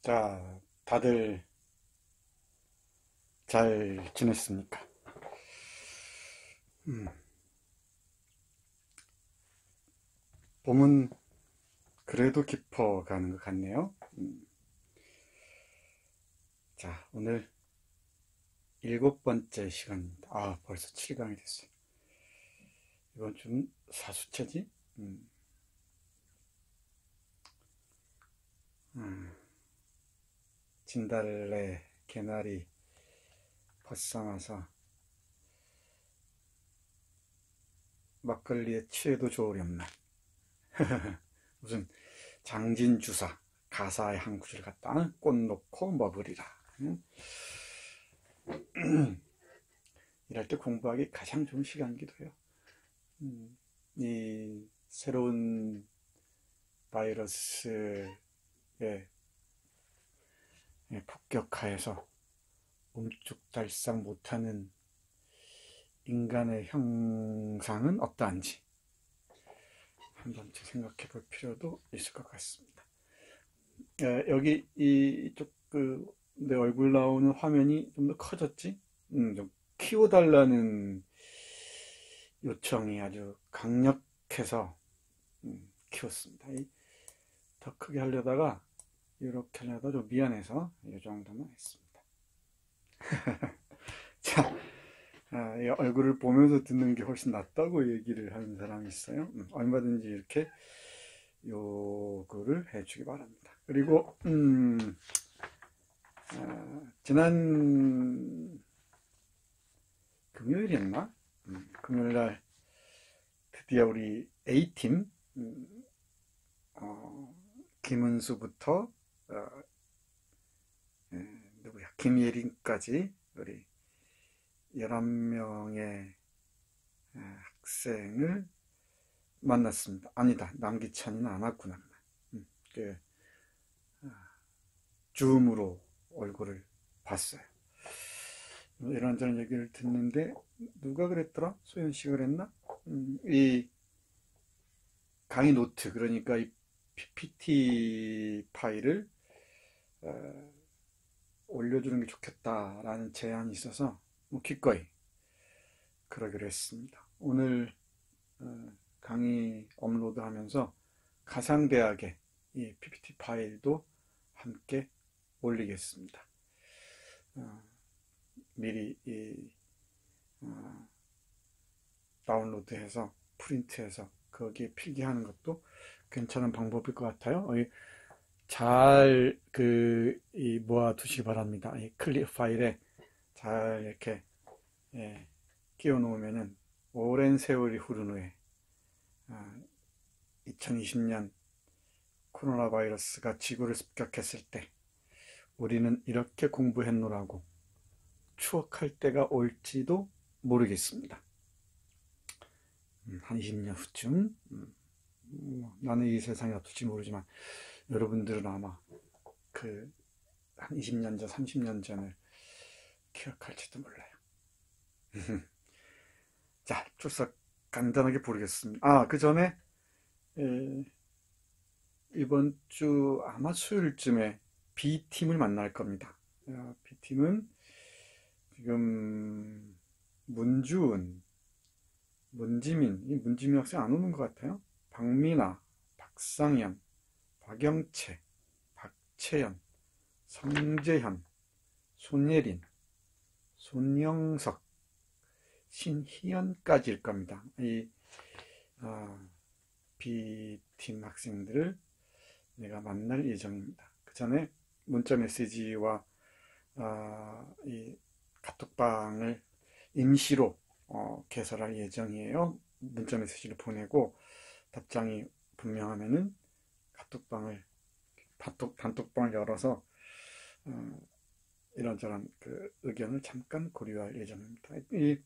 자, 다들 잘 지냈습니까? 음, 봄은 그래도 깊어가는 것 같네요. 자, 오늘 일곱 번째 시간입니다. 아, 벌써 7강이 됐어요. 이번 주는 사수체지? 음, 음, 진달래, 개나리 벗삼아서 막걸리에 취해도 좋으련만. 무슨 장진주사, 가사의 한 구절 갖다 꽃 놓고 먹으리라. 응? 이럴 때 공부하기 가장 좋은 시간이기도 해요. 이 새로운 바이러스의 폭격하에서 움쭉달싹 못하는 인간의 형상은 어떠한지 한 번쯤 생각해 볼 필요도 있을 것 같습니다. 여기 이쪽 내 얼굴 나오는 화면이 좀 더 커졌지? 좀 키워달라는 요청이 아주 강력해서 키웠습니다. 더 크게 하려다가 이렇게 하려다 좀 미안해서 이 정도만 했습니다. 자, 이 얼굴을 보면서 듣는 게 훨씬 낫다고 얘기를 하는 사람이 있어요. 얼마든지 이렇게 요거를 해주기 바랍니다. 그리고 지난 금요일이었나? 금요일날 드디어 우리 A팀 김은수부터 누구야 김예린까지 우리 11명의 학생을 만났습니다. 아니다, 남기찬이는 안 왔구나. 그 줌으로 얼굴을 봤어요. 이런저런 얘기를 듣는데 누가 그랬더라? 소연 씨가 그랬나? 이 강의 노트, 그러니까 이 PPT 파일을 올려주는 게 좋겠다라는 제안이 있어서 뭐 기꺼이 그러기로 했습니다. 오늘 강의 업로드하면서 가상대학의 이 PPT 파일도 함께 올리겠습니다. 미리 다운로드해서 프린트해서 거기에 필기하는 것도 괜찮은 방법일 것 같아요. 잘 모아두시기 바랍니다. 이 클립 파일에 잘 이렇게 끼워 놓으면은 오랜 세월이 흐른 후에 2020년 코로나 바이러스가 지구를 습격했을 때 우리는 이렇게 공부했노라고 추억할 때가 올지도 모르겠습니다. 한 20년 후쯤 나는 이 세상에 어떨지 모르지만 여러분들은 아마 한 20년 전, 30년 전을 기억할지도 몰라요. 자, 출석 간단하게 부르겠습니다. 그 전에 이번 주 아마 수요일쯤에 B팀을 만날 겁니다. B팀은 지금 문주은, 문지민, 이 문지민 학생 안 오는 것 같아요. 박민아, 박상현, 박영채, 박채연, 성재현, 손예린, 손영석, 신희연까지일 겁니다. 이 B팀 학생들을 내가 만날 예정입니다. 그 전에 문자 메시지와 이 카톡방을 임시로 개설할 예정이에요. 문자 메시지를 보내고 답장이 분명하면은 단톡방을 열어서 이런저런 의견을 잠깐 고려할 예정입니다. 이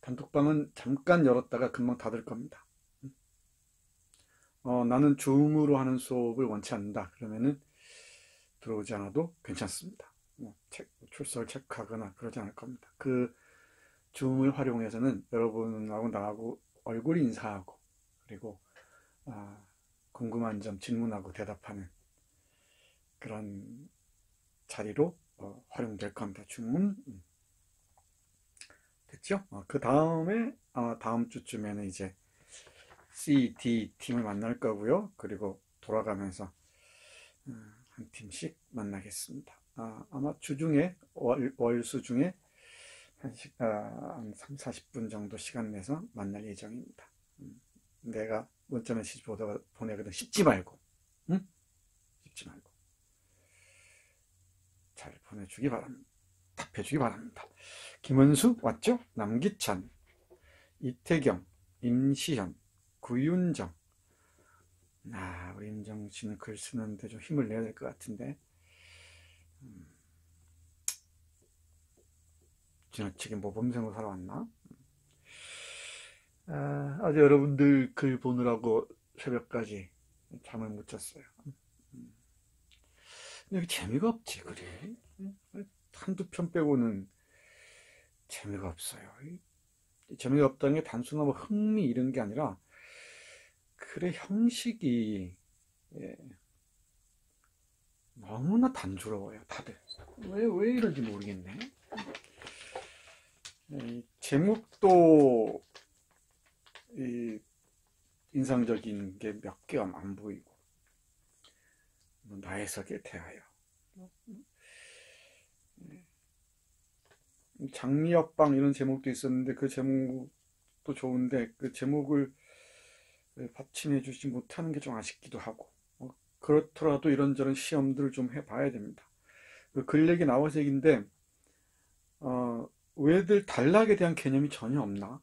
단톡방은 잠깐 열었다가 금방 닫을 겁니다. 나는 줌으로 하는 수업을 원치 않는다. 그러면은 들어오지 않아도 괜찮습니다. 출석을 체크하거나 그러지 않을 겁니다. 그 줌을 활용해서는 여러분하고 나하고 얼굴 인사하고 그리고 궁금한 점 질문하고 대답하는 그런 자리로 활용될 겁니다. 주문 됐죠? 그 다음에 다음 주쯤에는 이제 C, D 팀을 만날 거고요. 그리고 돌아가면서 한 팀씩 만나겠습니다. 아마 주중에 월수 중에 한 3, 40분 정도 시간 내서 만날 예정입니다. 내가 문자 메시지 보내거든. 씹지 말고, 응? 씹지 말고 잘 보내주기 바랍니다. 답해주기 바랍니다. 김은수 왔죠? 남기찬, 이태경, 임시현, 구윤정. 우리 임정 씨는 글 쓰는데 좀 힘을 내야 될 것 같은데. 지나치게 모범생으로 살아왔나? 아주 여러분들 글 보느라고 새벽까지 잠을 못 잤어요. 여기 재미가 없지, 글이. 한두 편 빼고는 재미가 없어요. 재미가 없다는 게 단순한 뭐 흥미 이런 게 아니라 글의 형식이 너무나 단조로워요, 다들. 왜 이런지 모르겠네. 제목도 인상적인 게 몇 개 안 보이고, 나의 석에 대하여. 장미역방 이런 제목도 있었는데 그 제목도 좋은데 그 제목을 받침해 주지 못하는 게 좀 아쉽기도 하고, 그렇더라도 이런저런 시험들을 좀 해봐야 됩니다. 그 글 얘기 나와서 얘기인데 왜들 단락에 대한 개념이 전혀 없나?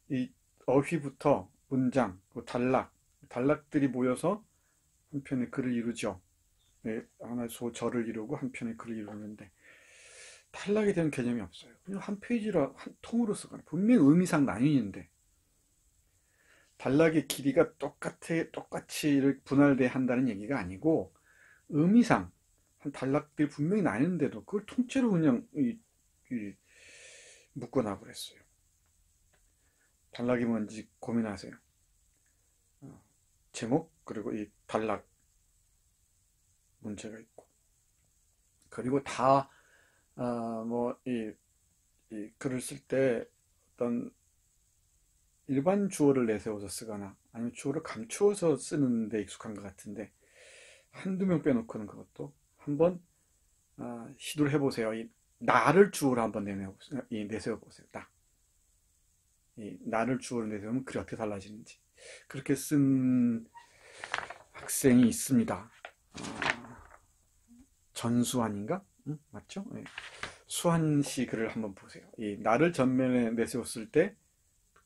이 어휘부터 문장, 단락들이 모여서 한 편의 글을 이루죠. 하나의 소절을 이루고 한 편의 글을 이루는데 단락에 대한 개념이 없어요. 그냥 한 페이지로 한 통으로 쓰거나 분명히 의미상 나뉘는데 단락의 길이가 똑같이 분할돼야 한다는 얘기가 아니고 의미상 한 단락들이 분명히 나뉘는데도 그걸 통째로 그냥 묶어놔 버렸어요. 단락이 뭔지 고민하세요. 제목 그리고 이 단락 문제가 있고, 그리고 다 이 글을 쓸 때 어떤 일반 주어를 내세워서 쓰거나 아니면 주어를 감추어서 쓰는 데 익숙한 것 같은데 한두 명 빼놓고는 그것도 한번 시도를 해보세요. 이 나를 주어로 한번 내세워보세요. 딱. 이 나를 주어로 내세우면 글이 어떻게 달라지는지. 그렇게 쓴 학생이 있습니다. 전수환인가? 응? 맞죠? 네. 수환 씨 글을 한번 보세요. 이 나를 전면에 내세웠을 때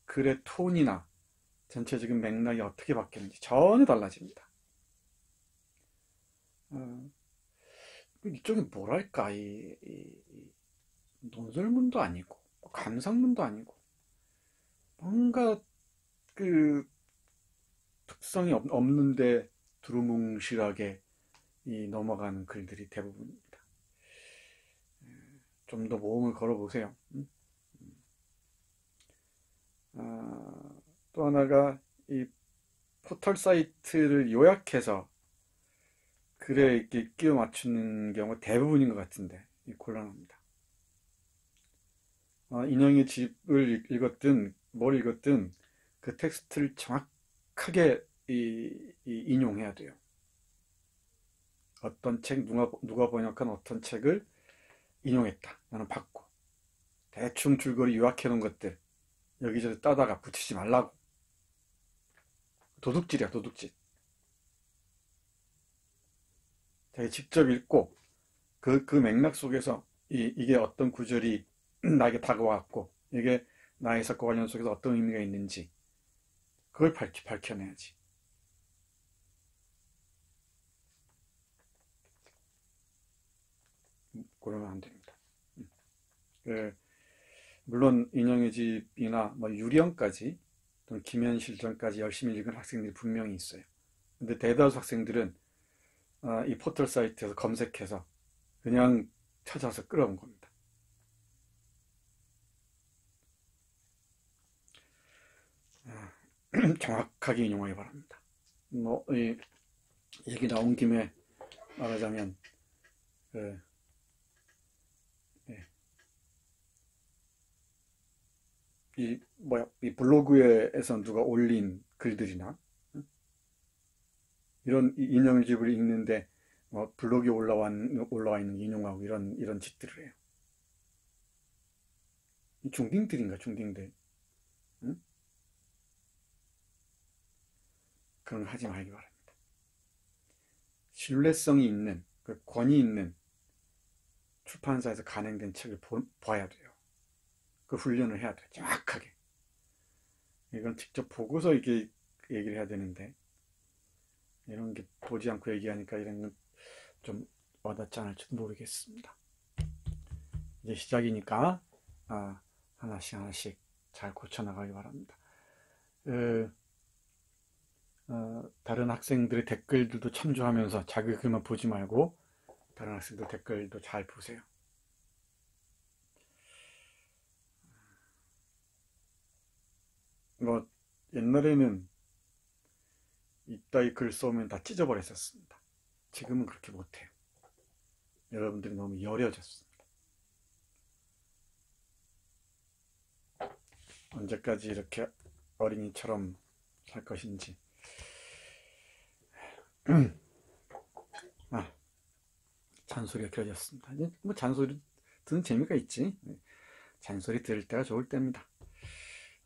글의 톤이나 전체적인 맥락이 어떻게 바뀌는지 전혀 달라집니다. 이쪽이 뭐랄까, 논설문도 아니고, 감상문도 아니고, 뭔가 그 특성이 없는데 두루뭉실하게 넘어가는 글들이 대부분입니다. 좀 더 모험을 걸어보세요. 또 하나가 이 포털 사이트를 요약해서 글에 이렇게 끼워 맞추는 경우가 대부분인 것 같은데 곤란합니다. 인형의 집을 읽었든 뭘 읽었든 그 텍스트를 정확하게 인용해야 돼요. 어떤 책, 누가 번역한 어떤 책을 인용했다. 나는 봤고. 대충 줄거리 요약해 놓은 것들 여기저기 따다가 붙이지 말라고. 도둑질이야, 도둑질. 자기 직접 읽고 그 맥락 속에서 이게 어떤 구절이 나에게 다가왔고 이게 나의 사건 관련 속에서 어떤 의미가 있는지 그걸 밝혀내야지. 그러면 안 됩니다. 물론 인형의 집이나 뭐 유령까지 또는 김현실전까지 열심히 읽은 학생들이 분명히 있어요. 근데 대다수 학생들은 이 포털 사이트에서 검색해서 그냥 찾아서 끌어온 겁니다. 정확하게 인용하기 바랍니다. 얘기 나온 김에 말하자면 그, 예, 이 블로그에서 누가 올린 글들이나 이런 인형집을 읽는데 뭐 블로그에 올라와 있는 인용하고 이런 짓들을 해요. 이 중딩들인가 중딩들. 응? 그런 거 하지 말기 바랍니다. 신뢰성이 있는 그 권위 있는 출판사에서 간행된 책을 봐야 돼요. 그 훈련을 해야 돼요. 정확하게. 이건 직접 보고서 이게 얘기를 해야 되는데 이런 게 보지 않고 얘기하니까 이런 건 좀 와닿지 않을지도 모르겠습니다. 이제 시작이니까 하나씩 잘 고쳐나가기 바랍니다. 다른 학생들의 댓글들도 참조하면서 자기 글만 보지 말고 다른 학생들 댓글도 잘 보세요. 뭐 옛날에는 이따위 글 써오면 다 찢어버렸었습니다. 지금은 그렇게 못해요. 여러분들이 너무 여려졌습니다. 언제까지 이렇게 어린이처럼 살 것인지. 잔소리가 길어졌습니다. 이제 뭐 잔소리 듣는 재미가 있지. 잔소리 들을 때가 좋을 때입니다.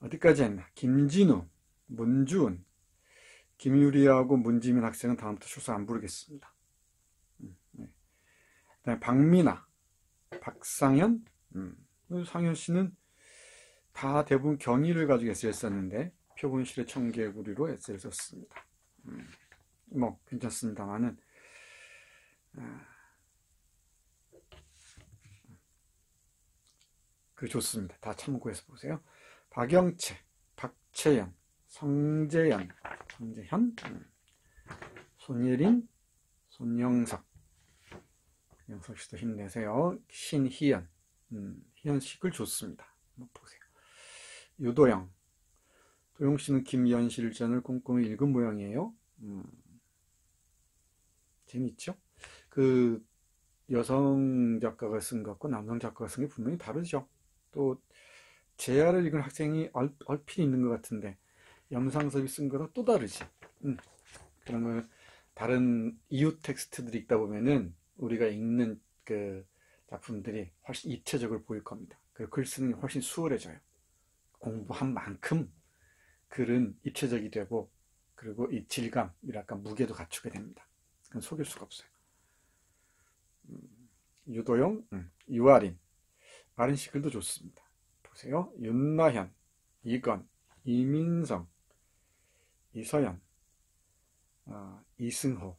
어디까지 했나? 김진우, 문주은, 김유리하고 문지민 학생은 다음부터 출석 안 부르겠습니다. 그다음에 박민아, 박상현, 상현 씨는 다 대부분 경위를 가지고 에세이를 썼는데 표본실의 청개구리로 에세이를 썼습니다. 뭐 괜찮습니다만은 그 좋습니다. 다 참고해서 보세요. 박영채, 박채연, 성재현, 손예린, 손영석, 영석 씨도 힘내세요. 신희연, 희연 씨 글 좋습니다. 한번 보세요. 유도영, 도영 씨는 김연실전을 꼼꼼히 읽은 모양이에요. 재밌죠? 그 여성 작가가 쓴 것과 남성 작가가 쓴 게 분명히 다르죠. 또 제야를 읽은 학생이 얼핏 있는 것 같은데 염상섭이 쓴 거랑 또 다르지. 그런 걸 다른 이웃 텍스트들이 읽다 보면은 우리가 읽는 그 작품들이 훨씬 입체적으로 보일 겁니다. 그리고 글 쓰는 게 훨씬 수월해져요. 공부한 만큼 글은 입체적이 되고 그리고 이 질감이랄까 무게도 갖추게 됩니다. 그건 속일 수가 없어요. 유도영, 유아린, 아린 씨 글도 좋습니다. 보세요. 윤나현, 이건, 이민성, 이서연, 이승호.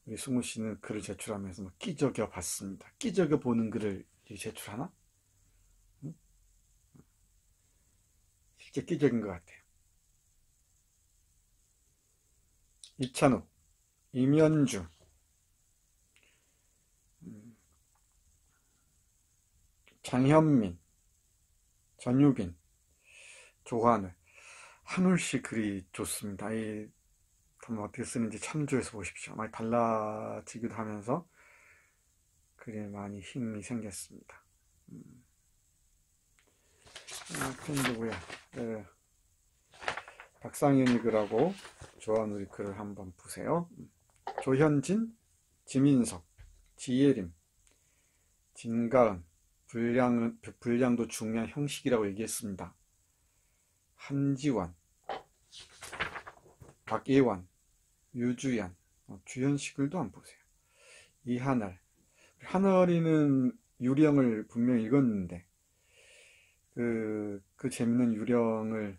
우리 승호 씨는 글을 제출하면서 뭐 끼적여 봤습니다. 끼적여 보는 글을 제출하나? 실제 끼적인 것 같아요. 이찬욱, 임현주, 장현민, 전유빈, 조하늘, 한울씨 글이 좋습니다. 이 어떻게 쓰는지 참조해서 보십시오. 많이 달라지기도 하면서 글에 많이 힘이 생겼습니다. 또 누구야? 박상현이 글하고 조하늘이 글을 한번 보세요. 조현진, 지민석, 지예림, 진가은, 분량도 중요한 형식이라고 얘기했습니다. 한지원, 박예완, 유주연, 주현식 글도 한번 보세요. 이하늘, 하늘이는 유령을 분명히 읽었는데 그 재밌는 유령을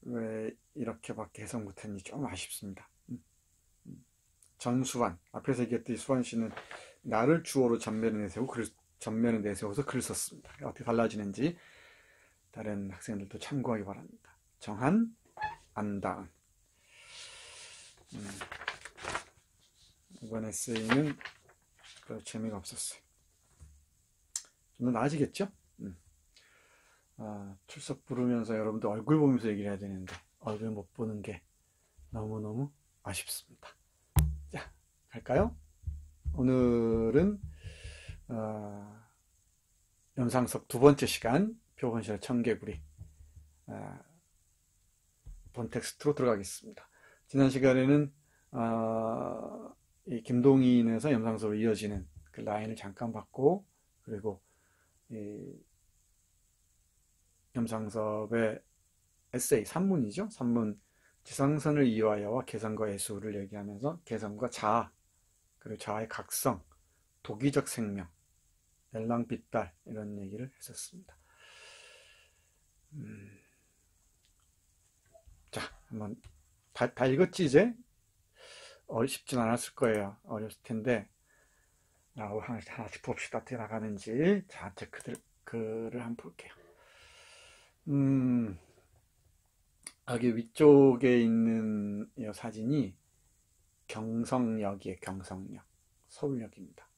왜 이렇게밖에 해석 못했는지 좀 아쉽습니다. 전수환, 앞에서 얘기했듯이 수환 씨는 나를 주어로 전면에 내세워서 글을 썼습니다. 어떻게 달라지는지 다른 학생들도 참고하기 바랍니다. 정한, 안다은. 이번 에세이는 별 재미가 없었어요. 좀 더 나아지겠죠? 출석 부르면서 여러분들 얼굴 보면서 얘기를 해야 되는데 얼굴 못 보는 게 너무너무 아쉽습니다. 자, 갈까요? 오늘은 연상석 두 번째 시간 표본실 청개구리 본 텍스트로 들어가겠습니다. 지난 시간에는 이 김동인에서 염상섭으로 이어지는 그 라인을 잠깐 봤고, 그리고 이 염상섭의 에세이, 산문이죠. 산문 지상선을 이화여와 개성과 예술을 얘기하면서 개성과 자아, 그리고 자아의 각성, 도기적 생명, 열랑빛달 이런 얘기를 했었습니다. 자, 한번 다 읽었지 이제? 쉽진 않았을 거예요. 어렸을 텐데 하나씩 봅시다. 어떻게 나가는지. 자, 글을 한번 볼게요. 여기 위쪽에 있는 이 사진이 경성역이에요. 경성역. 서울역입니다.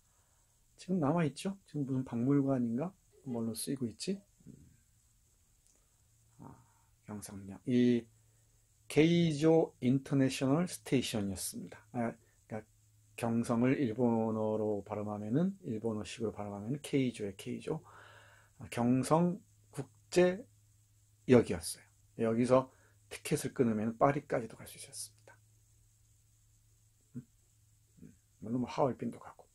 지금 남아있죠? 지금 무슨 박물관인가? 뭘로 쓰이고 있지? 경성역. 이 케이조 인터내셔널 스테이션이었습니다. 그러니까 경성을 일본어로 발음하면은, 일본어식으로 발음하면은 케이조의 케이조. 경성 국제역이었어요. 여기서 티켓을 끊으면 파리까지도 갈 수 있었습니다. 물론 뭐 하얼빈도 가고.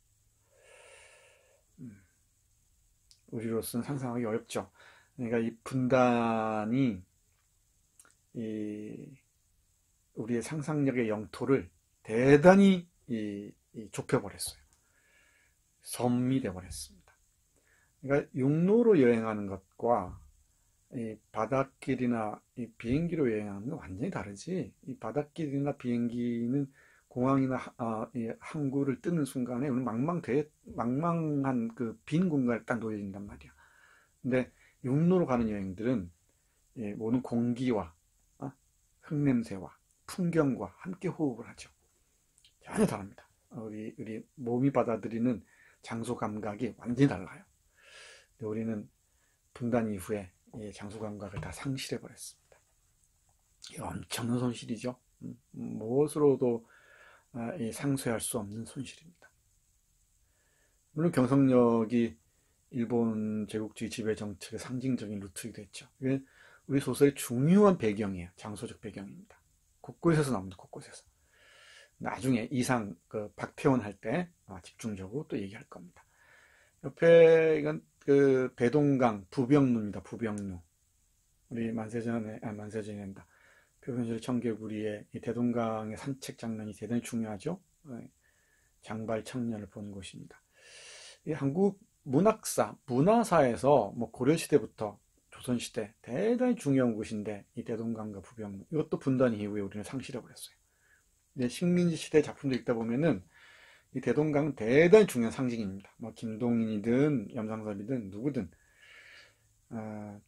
우리로서는 상상하기 어렵죠. 그러니까 이 분단이 우리의 상상력의 영토를 대단히 좁혀버렸어요. 섬이 되어버렸습니다. 그러니까 육로로 여행하는 것과 이 바닷길이나 이 비행기로 여행하는 건 완전히 다르지. 이 바닷길이나 비행기는 공항이나 이 항구를 뜨는 순간에 우리 망망한 그 빈 공간을 딱 놓여진단 말이야. 근데 육로로 가는 여행들은 모든 공기와 흙냄새와 풍경과 함께 호흡을 하죠. 전혀 다릅니다. 우리 몸이 받아들이는 장소 감각이 완전히 달라요. 근데 우리는 분단 이후에 장소 감각을 다 상실해 버렸습니다. 엄청난 손실이죠. 무엇으로도 상쇄할 수 없는 손실입니다. 물론 경성역이 일본 제국주의 지배 정책의 상징적인 루트이기도 했죠. 이게 우리 소설의 중요한 배경이에요. 장소적 배경입니다. 곳곳에서 나옵니다. 곳곳에서. 나중에 이상 박태원 할 때 집중적으로 또 얘기할 겁니다. 옆에 이건 그 대동강 부병루입니다. 부병루. 우리 만세전이란다. 표본실 청개구리의 이 대동강의 산책 장면이 대단히 중요하죠. 장발 청년을 본 곳입니다. 이 한국 문화사에서 뭐 고려시대부터 조선시대 대단히 중요한 곳인데, 이 대동강과 부병루, 이것도 분단 이후에 우리는 상실해버렸어요. 식민지 시대 작품들 읽다 보면은 이 대동강은 대단히 중요한 상징입니다. 뭐 김동인이든 염상섭이든 누구든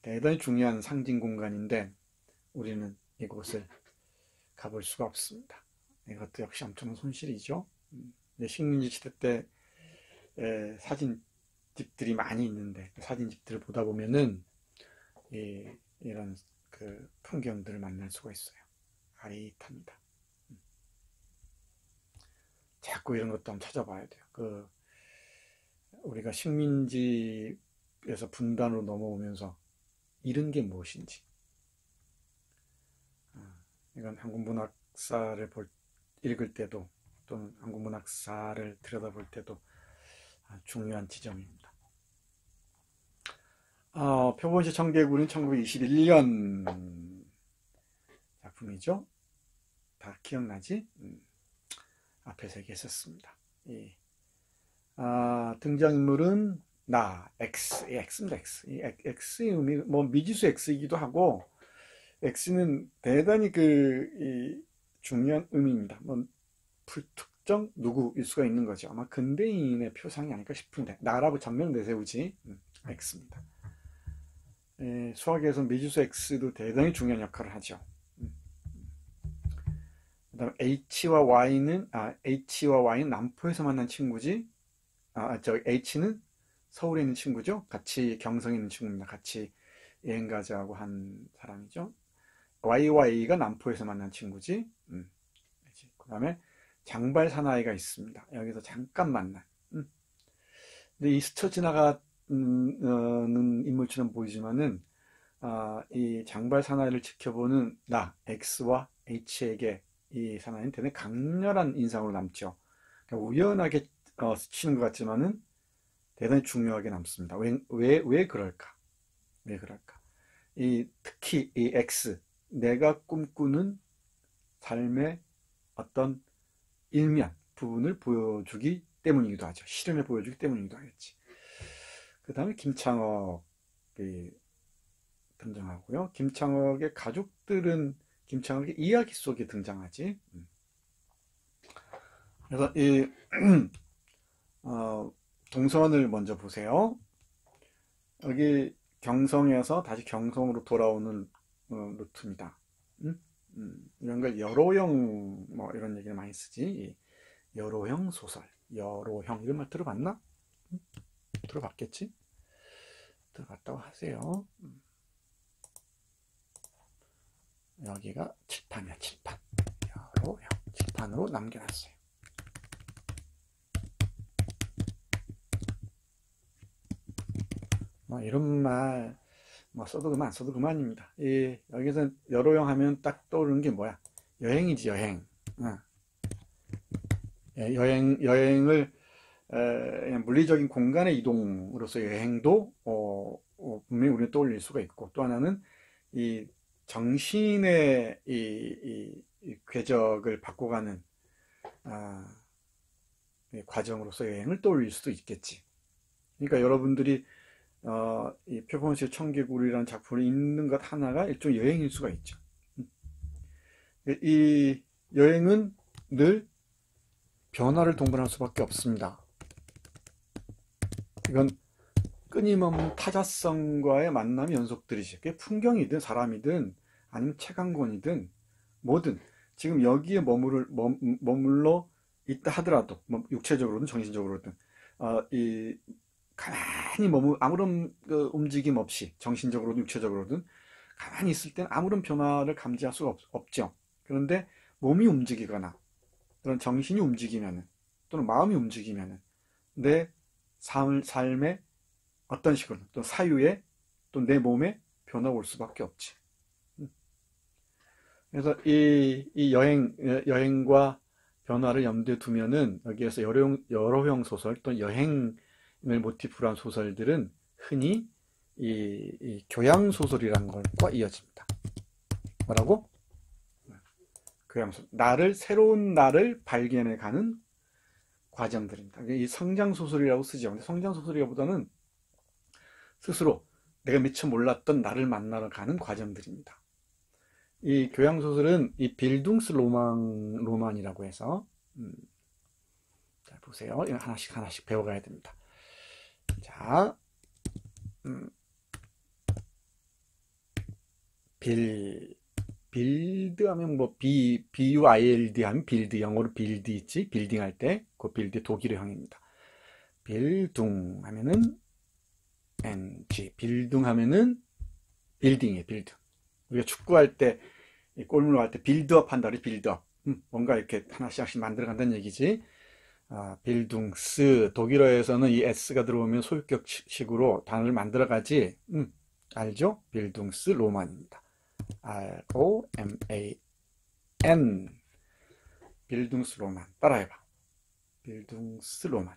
대단히 중요한 상징 공간인데 우리는 이곳을 가볼 수가 없습니다. 이것도 역시 엄청난 손실이죠. 식민지 시대 때 사진집들이 많이 있는데 그 사진집들을 보다 보면은 이런 그 풍경들을 만날 수가 있어요. 아릿합니다. 자꾸 이런 것도 한번 찾아봐야 돼요. 우리가 식민지에서 분단으로 넘어오면서 잃은 게 무엇인지. 이건 한국 문학사를 읽을 때도, 또는 한국 문학사를 들여다볼 때도 중요한 지점입니다. 표본실 청개구리는 1921년 작품이죠. 다 기억나지? 앞에서 얘기했었습니다. 등장인물은 X입니다. X의 의미, 뭐 미지수 X이기도 하고, X는 대단히 중요한 의미입니다. 뭐 불특정 누구일 수가 있는 거죠. 아마 근대인의 표상이 아닐까 싶은데, 나라고 전면 내세우지. X입니다. 수학에서 미지수 X도 대단히 중요한 역할을 하죠. 그 다음 H와 Y는 남포에서 만난 친구지. H는 서울에 있는 친구죠. 같이 경성에 있는 친구입니다. 같이 여행 가자고 한 사람이죠. YY가 남포에서 만난 친구지. 다음에 장발 사나이가 있습니다. 여기서 잠깐 만나. 근데 이 스쳐 지나가는 인물처럼 보이지만은 이 장발 사나이를 지켜보는 나 X와 H에게 이 사나이는 대단히 강렬한 인상으로 남죠. 그러니까 우연하게 스치는 것 같지만은 대단히 중요하게 남습니다. 왜 그럴까? 왜 그럴까? 특히 이 X, 내가 꿈꾸는 삶의 어떤 일면, 부분을 보여주기 때문이기도 하죠. 실현을 보여주기 때문이기도 하겠지. 그 다음에 김창옥이 등장하고요. 김창옥의 가족들은 김창옥의 이야기 속에 등장하지. 그래서 이 동선을 먼저 보세요. 여기 경성에서 다시 경성으로 돌아오는 루트입니다. 이런 걸 여로형 뭐 이런 얘기를 많이 쓰지. 여로형 소설, 여로형 이런 말 들어봤나? 들어봤겠지? 들어봤다고 하세요. 여기가 칠판이야, 칠판. 여로형 칠판으로 남겨놨어요. 뭐 이런 말 뭐 써도 그만, 써도 그만입니다. 여기서 여로형 하면 딱 떠오르는 게 뭐야? 여행이지, 여행. 여행을 그냥 물리적인 공간의 이동으로서 여행도 분명히 우리는 떠올릴 수가 있고, 또 하나는 이 정신의 이 궤적을 바꿔가는 과정으로서 여행을 떠올릴 수도 있겠지. 그러니까 여러분들이 이 표본실 청개구리라는 작품을 읽는 것 하나가 일종의 여행일 수가 있죠. 이 여행은 늘 변화를 동반할 수밖에 없습니다. 이건 끊임없는 타자성과의 만남의 연속들이지. 그게 풍경이든 사람이든 아니면 책 한 권이든 뭐든 지금 여기에 머물러 있다 하더라도 뭐 육체적으로든 정신적으로든 가만히 아무런 움직임 없이 정신적으로든 육체적으로든 가만히 있을 때는 아무런 변화를 감지할 수가 없죠. 그런데 몸이 움직이거나 또는 정신이 움직이면은 또는 마음이 움직이면은 내 삶의 어떤 식으로 또 사유에 또 내 몸에 변화가 올 수밖에 없지. 그래서 이 여행과 변화를 염두에 두면은 여기에서 여러형 소설 또는 여행을 모티프로 한 소설들은 흔히 이 교양 소설이라는 것과 이어집니다. 뭐라고? 교양소설. 새로운 나를 발견해 가는 과정들입니다. 이 성장소설이라고 쓰죠. 근데 성장소설이라보다는 스스로 내가 미처 몰랐던 나를 만나러 가는 과정들입니다. 이 교양소설은 이 빌둥스 로만이라고 해서, 자, 보세요. 하나씩 배워가야 됩니다. 자, 빌드 하면 뭐 BUILD 하면 빌드, 영어로 빌드 있지? 빌딩 할 때 그 빌드 독일어 형입니다. 빌둥 하면은 NG, 빌둥 하면은 빌딩이에요. 빌드. 우리가 축구할 때 골문으로 갈 때 빌드업 한다 그래. 빌드업. 뭔가 이렇게 하나씩 만들어 간다는 얘기지. 빌둥스, 독일어에서는 이 S가 들어오면 소유격식으로 단어를 만들어 가지. 알죠? 빌둥스 로만입니다. ROMAN. 빌둥스 로만. 따라해봐. 빌둥스 로만.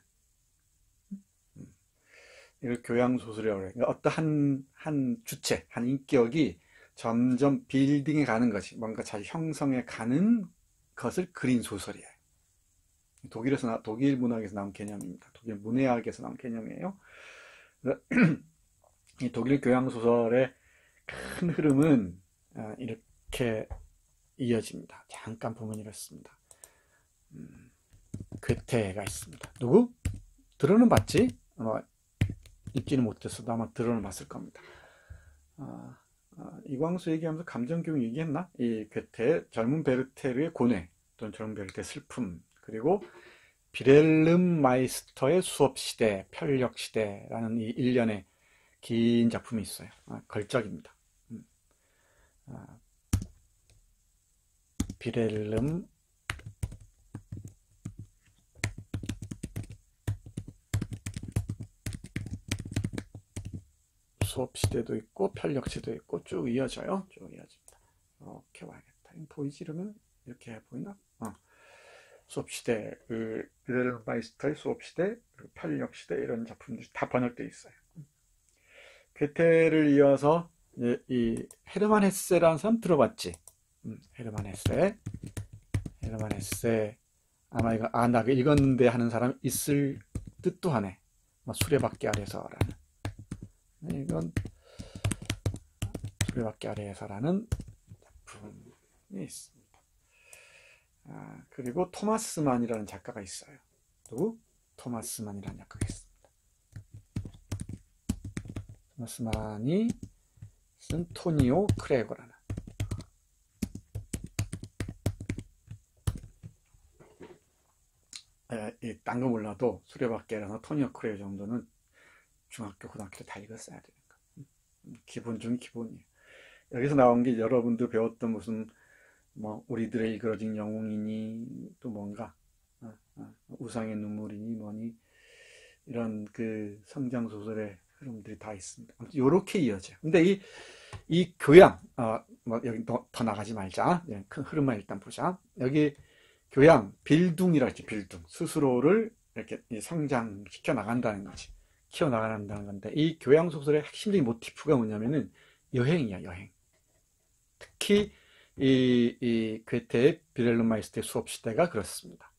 이걸 교양소설이라고 해요. 그러니까 어떤 한 주체, 한 인격이 점점 빌딩에 가는 것이, 뭔가 잘 형성해 가는 것을 그린 소설이에요. 독일 문학에서 나온 개념입니다. 독일 문해학에서 나온 개념이에요. 이 독일 교양소설의 큰 흐름은 이렇게 이어집니다. 잠깐 보면 이렇습니다. 괴테가 있습니다. 누구? 들어는 봤지? 읽지는 못했어도 아마 들어는 봤을 겁니다. 이광수 얘기하면서 감정교육 얘기했나? 이 괴테, 젊은 베르테르의 고뇌 또는 젊은 베르테르의 슬픔, 그리고 비렐름 마이스터의 수업시대, 편력시대라는 이 일련의 긴 작품이 있어요. 걸작입니다. 비렐름 수업시대도 있고 편력시도 있고 쭉 이어져요. 쭉 이어집니다. 이렇게 와야겠다. 보이지? 이러면 이렇게 보이나? 수업시대, 빌헬름 마이스터의 수업시대, 편력시대 이런 작품들이 다 번역되어 있어요. 괴테를 이어서 이 헤르만 헤세라는 사람 들어봤지? 헤르만 헤세 아마 이거 나 읽었는데 하는 사람 있을 듯도 하네. 수레바퀴 아래서라는, 이건 수레바퀴 아래에서라는 작품이 있습니다. 그리고 토마스 만이라는 작가가 있어요. 누구? 토마스 만이라는 작가가 있습니다. 토마스 만이 쓴 토니오 크레고라는, 딴 거 몰라도 수레바퀴라나 토니오 크레고 정도는 중학교, 고등학교 다 읽었어야 되니까. 기본 중 기본이에요. 여기서 나온 게 여러분도 배웠던 무슨 우리들의 일그러진 영웅이니 또 뭔가 우상의 눈물이니 뭐니 이런 그 성장 소설의 흐름들이 다 있습니다. 아무튼 요렇게 이어져요. 근데 이 교양, 여기 더 나가지 말자. 큰 흐름만 일단 보자. 여기 교양, 빌둥이라 했지. 빌둥, 스스로를 이렇게 성장시켜 나간다는 거지. 키워 나간다는 건데, 이 교양 소설의 핵심적인 모티프가 뭐냐면은 여행이야, 여행. 특히 이 괴테의 빌헬름 마이스터의 수업 시대가 그렇습니다.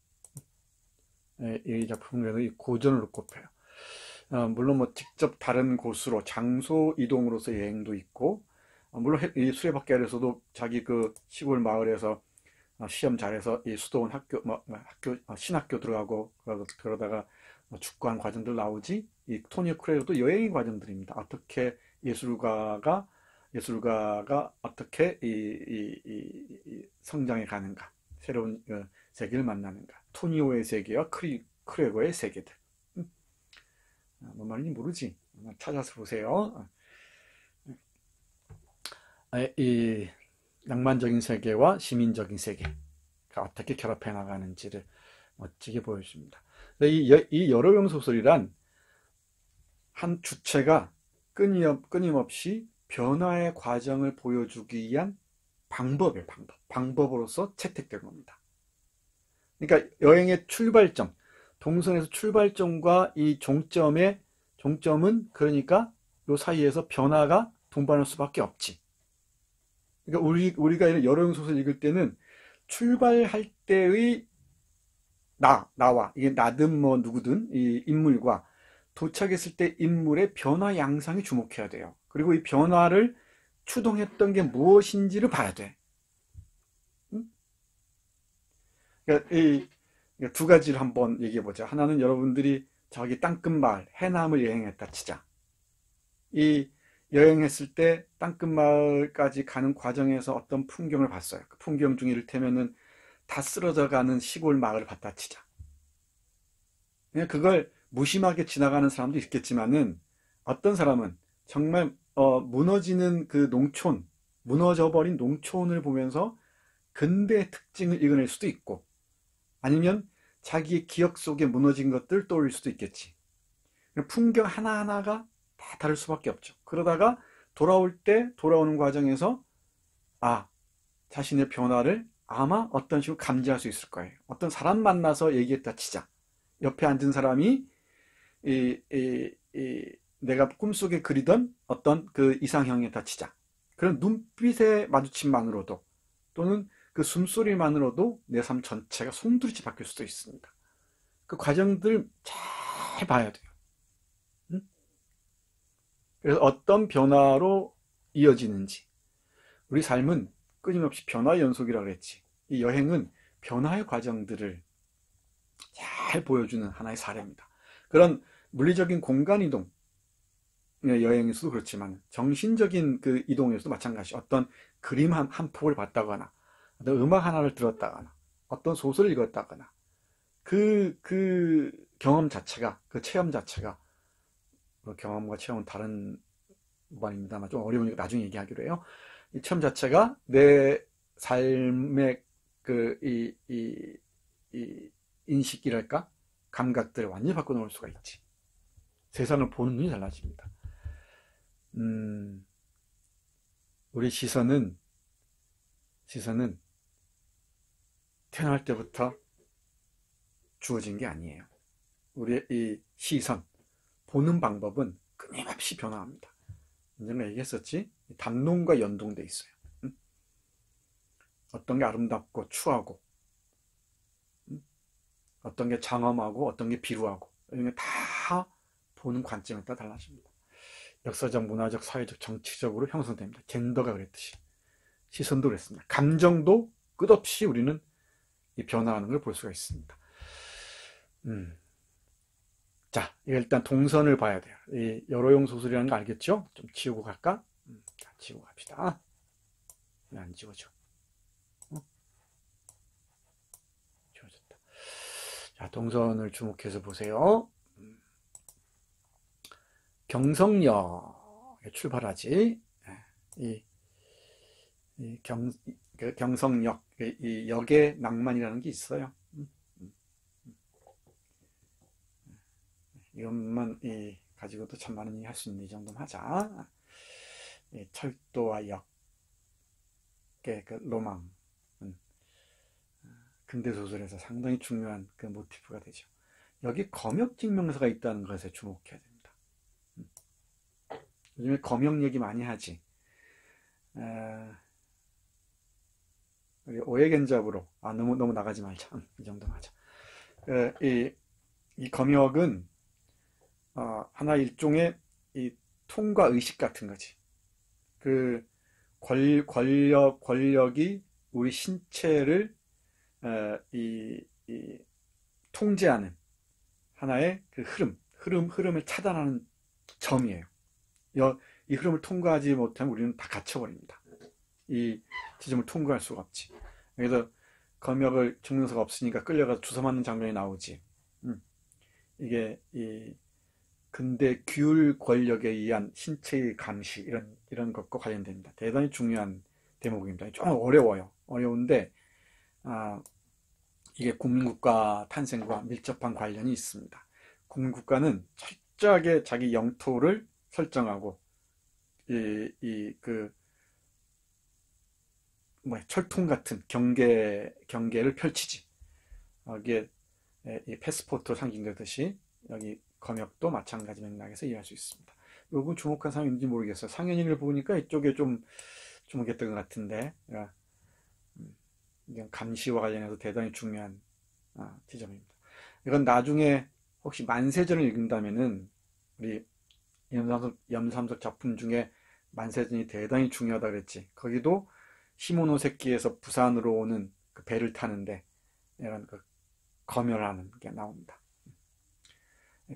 이 작품은 이 고전으로 꼽혀요. 물론 직접 다른 곳으로 장소 이동으로서 여행도 있고, 물론 이 수레바퀴 아래서도 자기 그 시골 마을에서 시험 잘해서 이 수도원 학교 신학교 들어가고 그러다가 죽고한 과정들 나오지. 이 토니오 크레고도 여행의 과정들입니다. 어떻게 예술가가 어떻게 이 성장해 가는가, 새로운 세계를 만나는가, 토니오의 세계와 크레고의 세계들. 뭔 말인지 모르지? 찾아서 보세요. 이 낭만적인 세계와 시민적인 세계가 어떻게 결합해 나가는지를 멋지게 보여줍니다. 이 여러형 소설이란 한 주체가 끊임없이 변화의 과정을 보여주기 위한 방법으로서 채택된 겁니다. 그러니까 여행의 출발점, 동선에서 출발점과 이 종점은 그러니까 요 사이에서 변화가 동반할 수밖에 없지. 그러니까 우리가 여러형 소설 읽을 때는 출발할 때의 나와, 이게 나든 누구든 이 인물과 도착했을 때 인물의 변화 양상에 주목해야 돼요. 그리고 이 변화를 추동했던 게 무엇인지를 봐야 돼. 그러니까 이 두 가지를 한번 얘기해 보자. 하나는 여러분들이 저기 땅끝 마을 해남을 여행했다 치자. 이 여행했을 때 땅끝 마을까지 가는 과정에서 어떤 풍경을 봤어요. 그 풍경 중에 이를테면은 다 쓰러져 가는 시골 마을을 봤다 치자. 그냥 그걸 무심하게 지나가는 사람도 있겠지만은, 어떤 사람은 정말 무너지는 그 무너져버린 농촌을 보면서 근대의 특징을 읽어낼 수도 있고, 아니면 자기의 기억 속에 무너진 것들을 떠올릴 수도 있겠지. 풍경 하나하나가 다 다를 수밖에 없죠. 그러다가 돌아오는 과정에서 자신의 변화를 아마 어떤 식으로 감지할 수 있을 거예요. 어떤 사람 만나서 얘기했다 치자. 옆에 앉은 사람이 내가 꿈속에 그리던 어떤 그 이상형이었다 치자. 그런 눈빛의 마주침만으로도, 또는 그 숨소리만으로도 내 삶 전체가 송두리째 바뀔 수도 있습니다. 그 과정들 잘 봐야 돼요. 그래서 어떤 변화로 이어지는지. 우리 삶은 끊임없이 변화의 연속이라고 그랬지. 이 여행은 변화의 과정들을 잘 보여주는 하나의 사례입니다. 그런 물리적인 공간 이동, 여행에서도 그렇지만 정신적인 그 이동에서도 마찬가지. 어떤 그림 한 폭을 봤다거나, 어떤 음악 하나를 들었다거나, 어떤 소설을 읽었다거나, 그 경험 자체가, 그 체험 자체가, 경험과 체험은 다른 부분입니다만 좀 어려우니까 나중에 얘기하기로 해요. 이 체험 자체가 내 삶의 이 인식이랄까, 감각들을 완전히 바꿔놓을 수가 있지. 세상을 보는 눈이 달라집니다. 우리 시선은 태어날 때부터 주어진 게 아니에요. 우리의 이 시선, 보는 방법은 끊임없이 변화합니다. 언젠가 얘기했었지? 담론과 연동돼 있어요. 어떤 게 아름답고 추하고, 어떤 게 장엄하고, 어떤 게 비루하고, 이런 게 다 보는 관점에 따라 달라집니다. 역사적, 문화적, 사회적, 정치적으로 형성됩니다. 젠더가 그랬듯이. 시선도 그랬습니다. 감정도 끝없이 우리는 이 변화하는 걸 볼 수가 있습니다. 자, 일단 동선을 봐야 돼요. 이 여러용 소설이라는 거 알겠죠? 좀 지우고 갈까? 자, 지우고 갑시다. 왜 안 지워져? 지워졌다. 자, 동선을 주목해서 보세요. 경성역에 출발하지. 경성역, 이 역의 낭만이라는 게 있어요. 이것만 가지고도 참 많은 얘기 할 수 있는 이 정도는 하자. 철도와 역의 그 로망은 근대 소설에서 상당히 중요한 그 모티프가 되죠. 여기 검역직명사가 있다는 것에 주목해야 됩니다. 요즘에 검역 얘기 많이 하지. 우리 오해견잡으로 너무 나가지 말자. 이 정도는 하자. 이 검역은 하나 일종의 이 통과 의식 같은 거지. 그 권력이 우리 신체를 통제하는 하나의 그 흐름을 차단하는 점이에요. 이 흐름을 통과하지 못하면 우리는 다 갇혀버립니다. 이 지점을 통과할 수가 없지. 그래서 검역을 증명서가 없으니까 끌려가서 주워 맞는 장면이 나오지. 이게 이 근대 규율 권력에 의한 신체의 감시 이런 것과 관련됩니다. 대단히 중요한 대목입니다. 좀 어려워요. 어려운데 이게 국민국가 탄생과 밀접한 관련이 있습니다. 국민국가는 철저하게 자기 영토를 설정하고 철통 같은 경계를 펼치지. 여기에 이 패스포트로 상징되듯이 여기 검역도 마찬가지 맥락에서 이해할 수 있습니다. 이 부분 주목한 사람이 있는지 모르겠어요. 상현이를 보니까 이쪽에 좀 주목했던 것 같은데, 이건 감시와 관련해서 대단히 중요한 지점입니다. 이건 나중에 혹시 만세전을 읽는다면은 우리 염삼석 작품 중에 만세전이 대단히 중요하다 그랬지. 거기도 시모노세키에서 부산으로 오는 그 배를 타는데 이런 그 검열하는 게 나옵니다.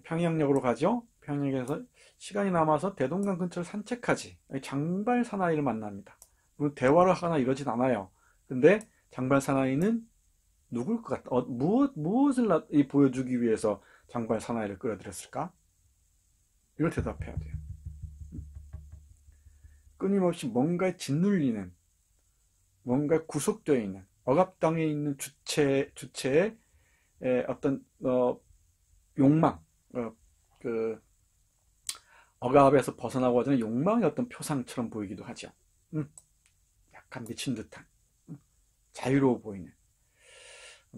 평양역으로 가죠. 평양역에서 시간이 남아서 대동강 근처를 산책하지. 장발 사나이를 만납니다. 물론 대화를 하거나 이러진 않아요. 근데 장발 사나이는 누굴 것 같다? 무엇을 보여주기 위해서 장발 사나이를 끌어들였을까? 이걸 대답해야 돼요. 끊임없이 뭔가에 짓눌리는, 뭔가에 구속되어 있는, 억압당해 있는 주체의 어떤 욕망, 억압에서 벗어나고자 하는 욕망의 어떤 표상처럼 보이기도 하죠. 약간 미친 듯한, 자유로워 보이는,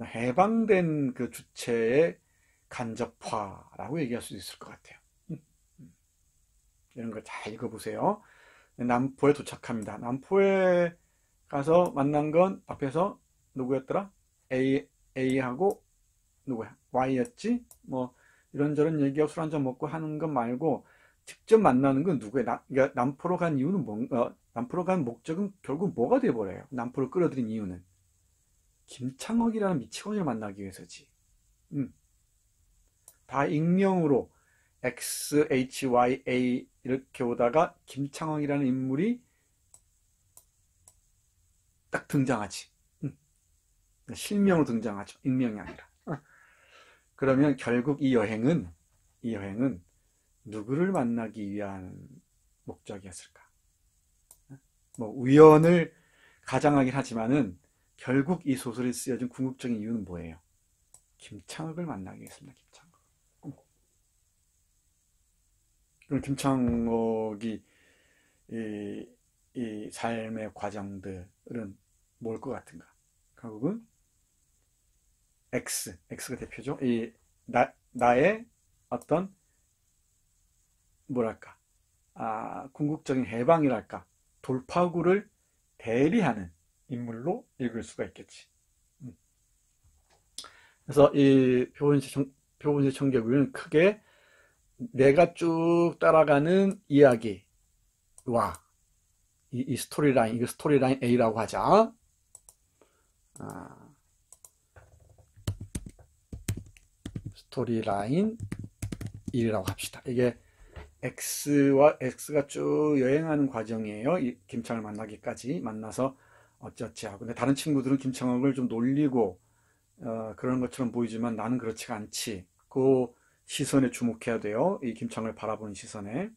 해방된 그 주체의 간접화라고 얘기할 수 있을 것 같아요. 이런 걸 잘 읽어보세요. 남포에 도착합니다. 남포에 가서 만난 건 앞에서 누구였더라? A하고 누구야? Y였지? 뭐 이런저런 얘기하고 술 한잔 먹고 하는 것 말고 직접 만나는 건 누구야? 그러니까 남포로 간 이유는 남포로 간 목적은 결국 뭐가 돼버려요? 남포를 끌어들인 이유는 김창옥이라는 미치광이를 만나기 위해서지. 다 익명으로 XHYA 이렇게 오다가 김창옥이라는 인물이 딱 등장하지. 실명으로 등장하죠. 익명이 아니라. 그러면 결국 이 여행은 누구를 만나기 위한 목적이었을까? 뭐 우연을 가장하긴 하지만은 결국 이 소설이 쓰여진 궁극적인 이유는 뭐예요? 김창옥을 만나기 위해서입니다. 김창옥. 그럼 김창옥이 이, 이 삶의 과정들은 뭘 것 같은가? 결국은 X가 대표죠. 나의 어떤 뭐랄까, 궁극적인 해방이랄까, 돌파구를 대리하는 인물로 읽을 수가 있겠지. 그래서 이 표본지 청개구리는 크게 내가 쭉 따라가는 이야기와 이 스토리라인, 이거 스토리라인 A라고 하자. 스토리라인 1이라고 합시다. 이게 X가 쭉 여행하는 과정이에요. 이 김창을 만나기까지 만나서 어쩌지 하고. 근데 다른 친구들은 김창을 좀 놀리고 그런 것처럼 보이지만 나는 그렇지가 않지. 그 시선에 주목해야 돼요. 이 김창을 바라보는 시선에.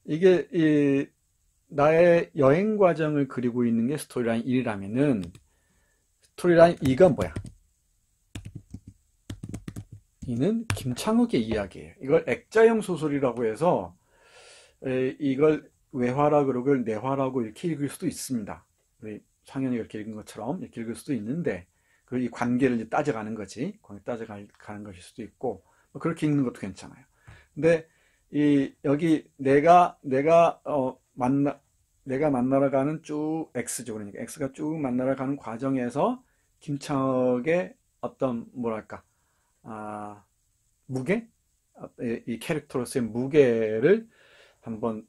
이게 나의 여행 과정을 그리고 있는 게 스토리라인 1이라면은 스토리라인 2가 뭐야? 이는 김창욱의 이야기예요. 이걸 액자형 소설이라고 해서 이걸 외화라 그러고 내화라고 이렇게 읽을 수도 있습니다. 우리 상현이가 이렇게 읽은 것처럼 이렇게 읽을 수도 있는데 이 관계를 이제 따져가는 거지. 관계 따져가는 것일 수도 있고 그렇게 읽는 것도 괜찮아요. 근데 여기 내가 만나러 가는 쭉 X죠. 그러니까 X가 쭉 만나러 가는 과정에서 김창욱의 어떤 뭐랄까 무게? 이 캐릭터로서의 무게를 한번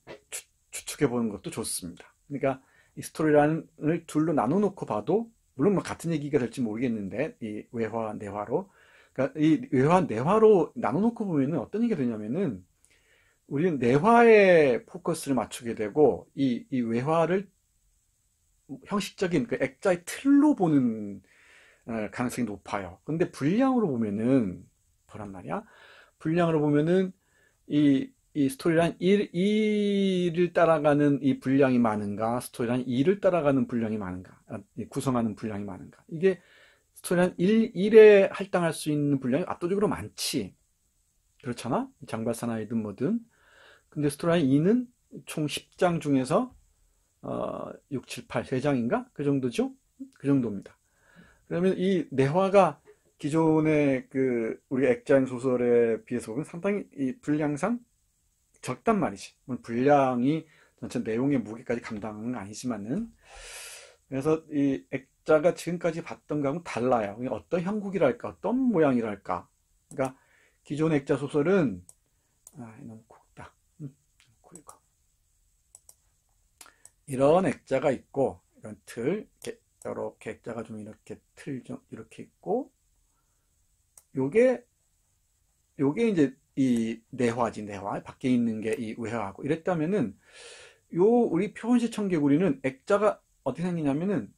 추측해 보는 것도 좋습니다. 그러니까 이 스토리라인을 둘로 나눠 놓고 봐도 물론 뭐 같은 얘기가 될지 모르겠는데 이 외화와 내화로 그러니까 이 외화 내화로 나눠 놓고 보면은 어떤 얘기가 되냐면은 우리는 내화에 포커스를 맞추게 되고 이 외화를 형식적인 그 액자의 틀로 보는 가능성이 높아요. 근데 분량으로 보면은 뭐란 말이야? 분량으로 보면은 이 스토리라인 1을 따라가는 이 분량이 많은가, 스토리라인 2를 따라가는 분량이 많은가, 구성하는 분량이 많은가. 이게 스토리라인 1에 할당할 수 있는 분량이 압도적으로 많지. 그렇잖아? 장발사나이든 뭐든. 근데 스토리라인 2는 총 10장 중에서 6, 7, 8, 3장인가? 그 정도죠? 그 정도입니다. 그러면 이 내화가 기존의 우리 액자형 소설에 비해서 보면 상당히 이 분량상 적단 말이지. 분량이 전체 내용의 무게까지 감당하는 건 아니지만은. 그래서 이 액자가 지금까지 봤던 거하고 달라요. 어떤 형국이랄까, 어떤 모양이랄까. 그러니까 기존의 액자 소설은, 너무 굵다. 굵어. 이런 액자가 있고, 이런 틀, 이렇게 액자가 좀 이렇게 틀 좀 이렇게 있고, 요게 이제 이 내화지, 내화. 밖에 있는 게 이 외화하고. 이랬다면은, 우리 표본시 청개구리는 액자가 어떻게 생기냐면은,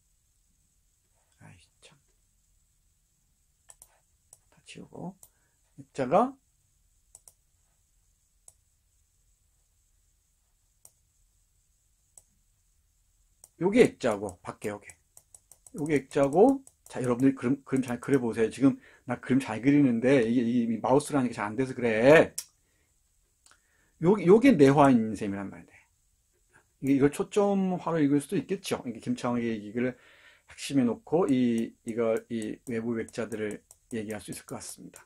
아이, 참. 다 지우고. 액자가, 요게 액자고, 밖에 요게 액자고, 자, 여러분들 그림 잘 그려보세요. 지금 나 그림 잘 그리는데, 이게 마우스라는 게 잘 안 돼서 그래. 요게 내화인 셈이란 말이야. 이걸 초점화로 읽을 수도 있겠죠. 이게 김창욱의 얘기를 핵심에 놓고 이걸 외부 액자들을 얘기할 수 있을 것 같습니다.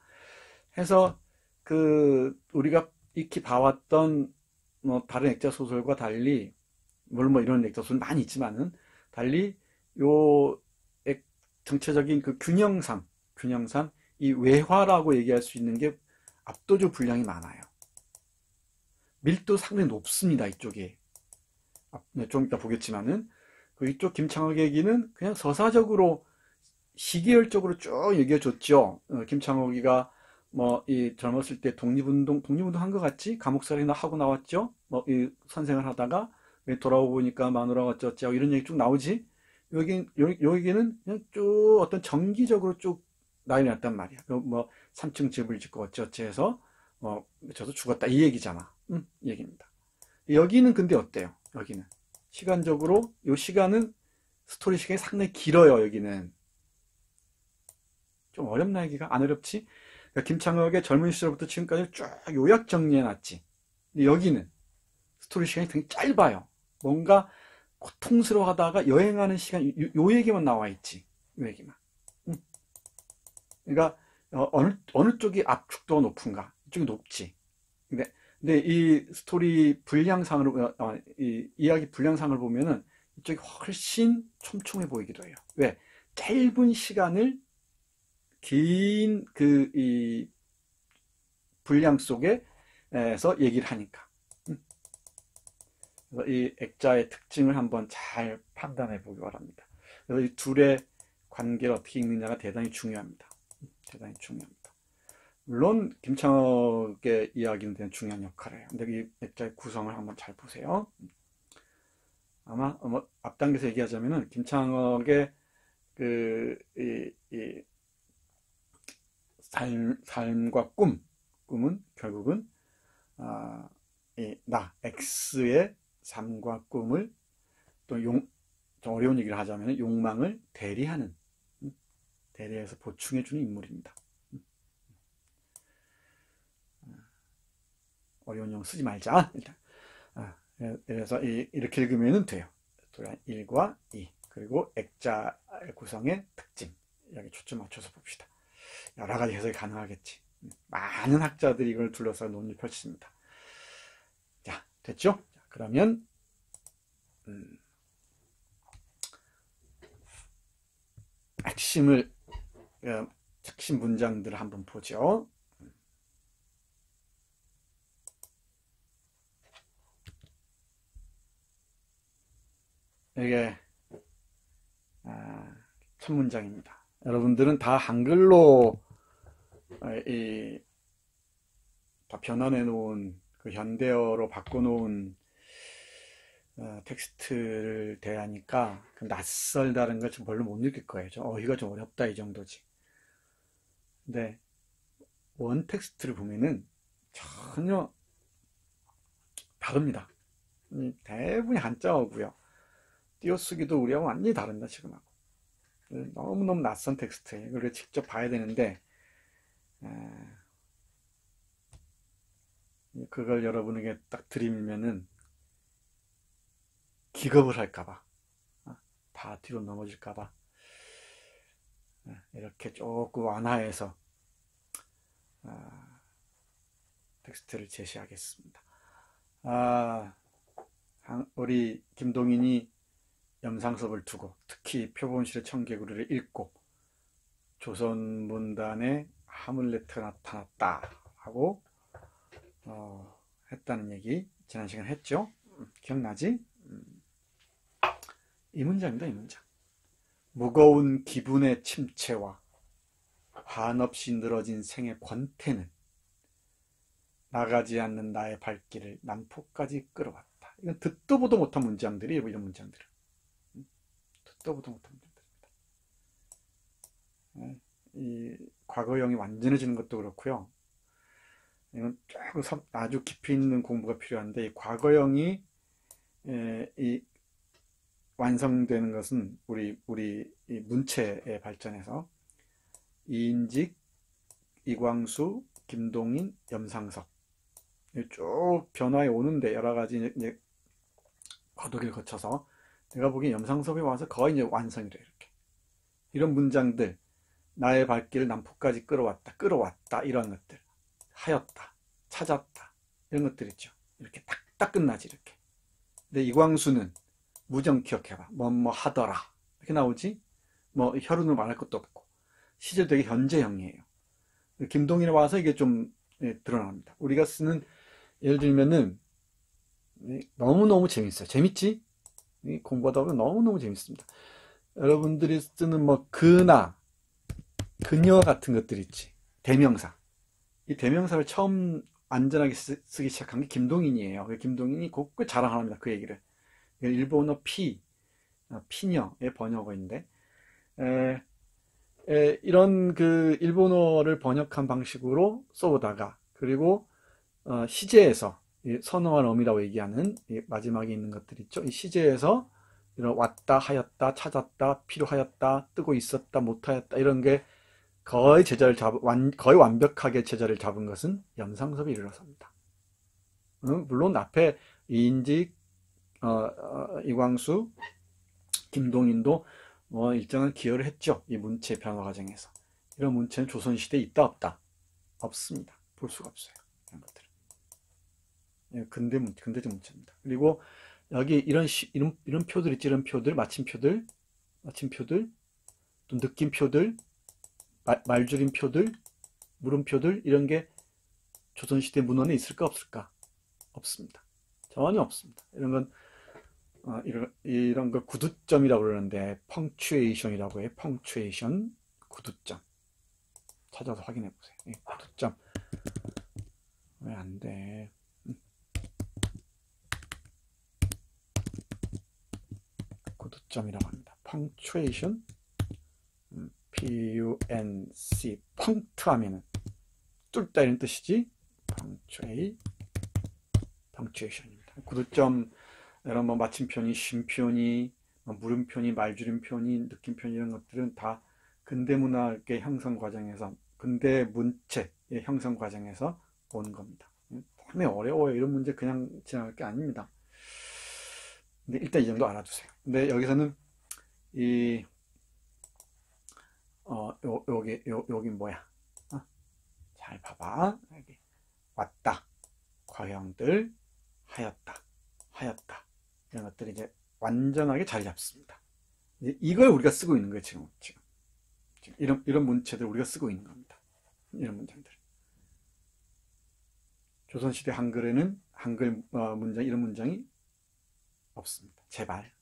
해서 우리가 익히 봐왔던 뭐 다른 액자 소설과 달리 물론 뭐 이런 액자 소설 많이 있지만은 달리 요 전체적인 그 균형상 이 외화라고 얘기할 수 있는 게 압도적 분량이 많아요. 밀도 상당히 높습니다. 이쪽에. 좀 이따 보겠지만은 이쪽 김창욱의 얘기는 그냥 서사적으로 시계열적으로 쭉 얘기해 줬죠. 김창욱이가 뭐 젊었을 때 독립운동 한 것 같지? 감옥살이나 하고 나왔죠. 뭐 선생을 하다가 돌아오고 보니까 마누라가 어쩌고 이런 얘기 쭉 나오지. 여기는 그냥 쭉 어떤 정기적으로 쭉 나열해 놨단 말이야. 뭐 3층 집을 짓고 어쩌고 해서 저도 죽었다 이 얘기잖아. 이 얘기입니다. 여기는 근데 어때요? 여기는 시간적으로 이 시간은 스토리 시간이 상당히 길어요. 여기는 좀 어렵나 여기가? 안 어렵지? 그러니까 김창욱의 젊은 시절부터 지금까지 쭉 요약 정리해 놨지. 근데 여기는 스토리 시간이 되게 짧아요. 뭔가 고통스러워하다가 여행하는 시간, 요 얘기만 나와 있지. 요 얘기만. 그러니까 어느 쪽이 압축도가 높은가? 이쪽이 높지. 근데 이 스토리 분량상으로 이 이야기 분량상을 보면은 이쪽이 훨씬 촘촘해 보이기도 해요. 왜? 짧은 시간을 긴 이 분량 속에서 얘기를 하니까. 그래서 이 액자의 특징을 한번 잘 판단해 보기 바랍니다. 그래서 이 둘의 관계를 어떻게 읽느냐가 대단히 중요합니다. 대단히 중요합니다. 물론 김창혁의 이야기는 대단히 중요한 역할을 해요. 근데 이 액자의 구성을 한번 잘 보세요. 아마 앞당겨서 얘기하자면은 김창혁의 이 삶과 꿈은 결국은 나 X의 삶과 꿈을 또 좀 어려운 얘기를 하자면 욕망을 대리해서 보충해주는 인물입니다. 어려운 용어 쓰지 말자. 일단. 그래서 이렇게 읽으면 돼요. 1과 2 그리고 액자 구성의 특징 여기 초점 맞춰서 봅시다. 여러 가지 해석이 가능하겠지. 많은 학자들이 이걸 둘러싸고 논의를 펼칩니다. 자, 됐죠? 자, 그러면 핵심 문장들을 한번 보죠. 이게 첫 문장입니다. 여러분들은 다 한글로 다 변환해 놓은 그 현대어로 바꿔놓은 텍스트를 대하니까 낯설다는 걸 좀 별로 못 느낄 거예요. 어휘가 좀 어렵다 이 정도지. 근데 원 텍스트를 보면은 전혀 다릅니다. 대부분이 한자어고요. 띄어쓰기도 우리하고 완전히 다릅니다. 지금하고. 너무너무 낯선 텍스트예요. 이걸 직접 봐야 되는데 그걸 여러분에게 딱 들이밀면은 기겁을 할까봐 다 뒤로 넘어질까봐 이렇게 조금 완화해서 텍스트를 제시하겠습니다. 우리 김동인이 염상섭을 두고 특히 표본실의 청개구리를 읽고 조선문단에 하물레트가 나타났다 하고 했다는 얘기 지난 시간에 했죠. 기억나지? 이 문장입니다. 이 문장. 무거운 기분의 침체와 한없이 늘어진 생의 권태는 나가지 않는 나의 발길을 난폭까지 끌어왔다. 이건 듣도 보도 못한 문장들이에요. 이런 문장들은. 듣도 보도 못한 문장들입니다. 이 과거형이 완전해지는 것도 그렇고요. 이건 조금 아주 깊이 있는 공부가 필요한데 이 과거형이 이 완성되는 것은 우리 이 문체의 발전에서 이인직, 이광수, 김동인, 염상섭 쭉 변화해 오는데 여러 가지 이제 과도기를 거쳐서 내가 보기엔 염상섭이 와서 거의 이제 완성이 돼요. 이렇게 이런 문장들 나의 발길을 난폭까지 끌어왔다 이런 것들 하였다, 찾았다 이런 것들 있죠. 이렇게 딱딱 끝나지 이렇게. 근데 이광수는 무정 기억해봐. 뭐 하더라 이렇게 나오지. 뭐 혈흔을 말할 것도 없고 시절 되게 현재형이에요. 김동인에 와서 이게 좀 드러납니다. 우리가 쓰는 예를 들면은 너무너무 재밌어요. 재밌지? 공부하다 보면 너무너무 재밌습니다. 여러분들이 쓰는 뭐 그나 그녀 같은 것들 있지. 대명사. 이 대명사를 처음 안전하게 쓰기 시작한 게 김동인이에요. 김동인이 그걸 자랑합니다. 그 얘기를. 일본어 피녀의 번역어인데 이런 그 일본어를 번역한 방식으로 써오다가 그리고 시제에서 선어한 어미라고 얘기하는 마지막에 있는 것들 있죠. 이 시제에서 이런 왔다 하였다 찾았다 필요하였다 뜨고 있었다 못하였다 이런 게 거의 거의 완벽하게 제자를 잡은 것은 염상섭이 일어섭니다. 물론 앞에 이인직, 이광수, 김동인도 뭐 일정한 기여를 했죠. 이 문체 변화 과정에서. 이런 문체는 조선시대에 있다 없다? 없습니다. 볼 수가 없어요. 이런 것들은. 예, 근대적 문체입니다. 그리고 여기 이런 표들 있지, 이런 표들, 마침표들, 또 느낌표들, 말줄임표들, 물음표들, 이런 게 조선시대 문헌에 있을까 없을까? 없습니다. 전혀 없습니다. 이런 건 이런 걸 구두점이라고 그러는데 펑츄에이션이라고 해요. 펑츄에이션, 구두점. 찾아서 확인해 보세요. 구두점. 왜 안 돼? 구두점이라고 합니다. 펑츄에이션, P-U-N-C, 펑트 하면은 뚫다 이런 뜻이지. 펑츄에이션입니다. 구두점, 이런 뭐 마침표니, 쉼표니, 물음표니, 말줄임표니, 느낌표니, 이런 것들은 다 근대문학의 형성 과정에서, 근대 문체의 형성 과정에서 온 겁니다. 상당히 어려워요. 이런 문제 그냥 지나갈 게 아닙니다. 근데 일단 이 정도 알아두세요. 근데 여기서는 여기 뭐야? 잘 봐봐. 여기 왔다, 과형들, 하였다, 이런 것들이 이제 완전하게 자리 잡습니다. 이걸 우리가 쓰고 있는 거예요. 지금 이런 문체들 우리가 쓰고 있는 겁니다. 이런 문장들. 조선시대 한글에는 한글 문장, 이런 문장이 없습니다. 제발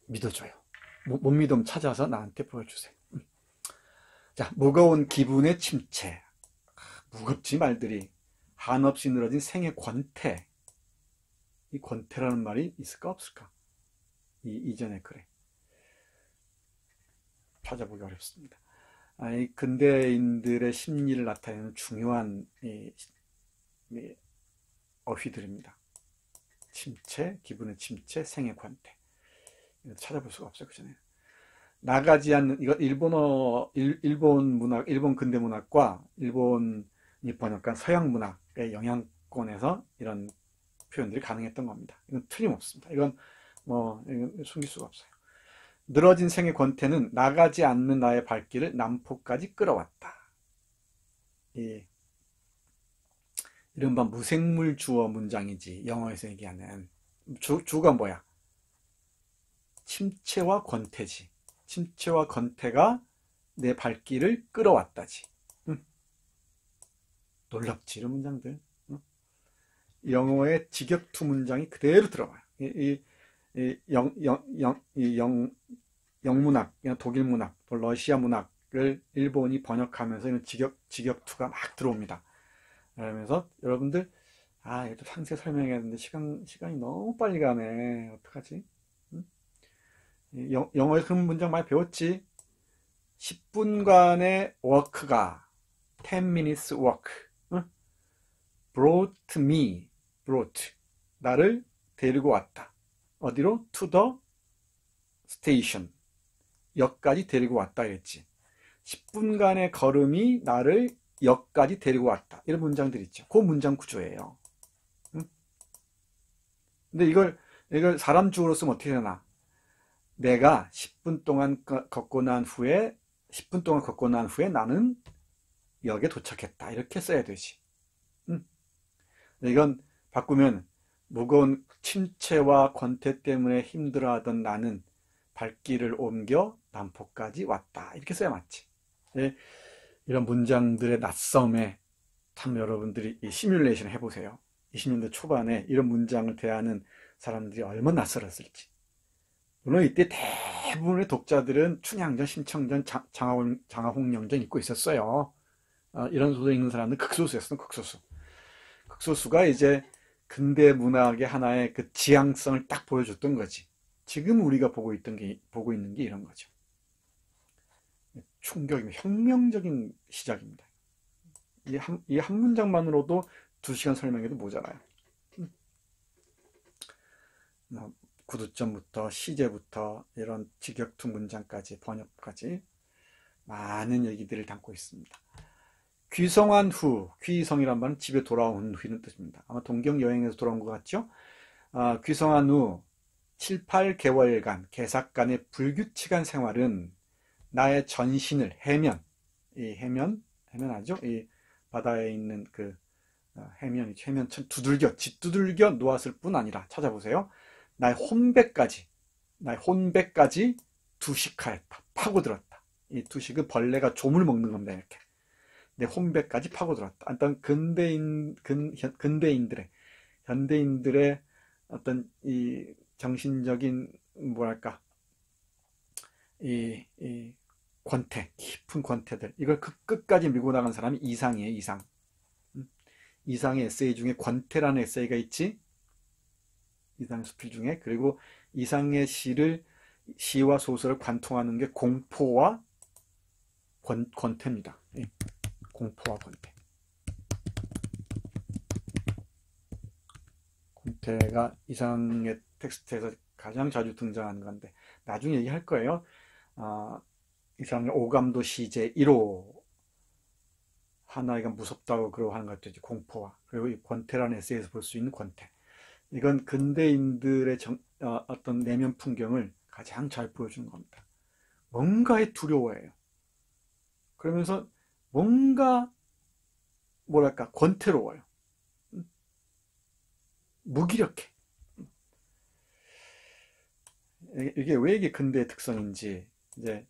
믿어줘요. 못 믿으면 찾아서 나한테 보여주세요. 자, 무거운 기분의 침체. 무겁지 말들이. 한없이 늘어진 생의 권태. 이 권태라는 말이 있을까 없을까? 이전에 글에 찾아보기 어렵습니다. 이 근대인들의 심리를 나타내는 중요한 어휘들입니다. 침체, 기분의 침체, 생의 권태. 찾아볼 수가 없어요. 그전에 나가지 않는, 이거 일본 문학, 일본 근대 문학과 일본이 번역한 서양 문학의 영향권에서 이런 표현들이 가능했던 겁니다. 이건 틀림없습니다. 이건 숨길 수가 없어요. 늘어진 생의 권태는 나가지 않는 나의 발길을 남포까지 끌어왔다. 이른바 무생물 주어 문장이지. 영어에서 얘기하는 주가 뭐야? 침체와 권태지. 침체와 권태가 내 발길을 끌어왔다지. 놀랍지, 이런 문장들. 영어의 직역투 문장이 그대로 들어가요. 영문학, 독일 문학, 또 러시아 문학을 일본이 번역하면서 이런 직역투가 막 들어옵니다. 그러면서 여러분들, 이것도 상세 설명해야 되는데 시간이 너무 빨리 가네. 어떡하지? 영어에서 그런 문장 많이 배웠지? 10분간의 워크가 10 minutes walk. brought 나를 데리고 왔다. 어디로? to the station. 역까지 데리고 왔다 이랬지. 10분간의 걸음이 나를 역까지 데리고 왔다. 이런 문장들 있죠. 그 문장 구조예요. 근데 이걸 사람 주어로 쓰면 어떻게 되나? 내가 10분 동안 걷고 난 후에 나는 역에 도착했다. 이렇게 써야 되지. 이건 바꾸면 무거운 침체와 권태 때문에 힘들어하던 나는 발길을 옮겨 남포까지 왔다. 이렇게 써야 맞지. 이런 문장들의 낯섦에 참 여러분들이 이 시뮬레이션 해보세요. 20년대 초반에 이런 문장을 대하는 사람들이 얼마나 낯설었을지. 물론 이때 대부분의 독자들은 춘향전, 심청전, 장화홍련전 읽고 있었어요. 이런 소설 읽는 사람들은 극소수였어요. 극소수가 이제 근대 문학의 하나의 그 지향성을 딱 보여줬던 거지. 지금 우리가 보고 있는 게 이런 거죠. 충격이면 혁명적인 시작입니다. 이 한 문장만으로도 2시간 설명해도 모자라요. 구두점부터 시제부터 이런 직역투 문장까지 번역까지 많은 얘기들을 담고 있습니다. 귀성한 후, 귀성이란 말은 집에 돌아온 후는 뜻입니다. 아마 동경 여행에서 돌아온 것 같죠? 귀성한 후 7, 8개월간 개삭간의 불규칙한 생활은 나의 전신을 해면 아죠? 이 바다에 있는 그 해면처럼 짓두들겨 놓았을 뿐 아니라 찾아보세요. 나의 혼배까지 두식하였다. 파고들었다. 이 두식은 벌레가 조물 먹는 겁니다. 이렇게. 내 혼배까지 파고들었다. 어떤 현대인들의 어떤 이 정신적인 뭐랄까 이 깊은 권태들 이걸 그 끝까지 밀고 나간 사람이 이상이에요. 이상의 에세이 중에 권태라는 에세이가 있지. 이상의 수필 중에. 그리고 이상의 시와 소설을 관통하는 게 공포와 권태입니다. 공포와 권태. 권태가 이상의 텍스트에서 가장 자주 등장하는 건데 나중에 얘기할 거예요. 이상의 오감도 시제 1호 하나가 무섭다고 그러고 하는 것도 이제 공포와 그리고 이 권태라는 에세이에서 볼 수 있는 권태. 이건 근대인들의 어떤 내면 풍경을 가장 잘 보여주는 겁니다. 뭔가에 두려워해요. 그러면서 뭔가 뭐랄까 권태로워요. 무기력해. 이게 왜 이게 근대의 특성인지 이제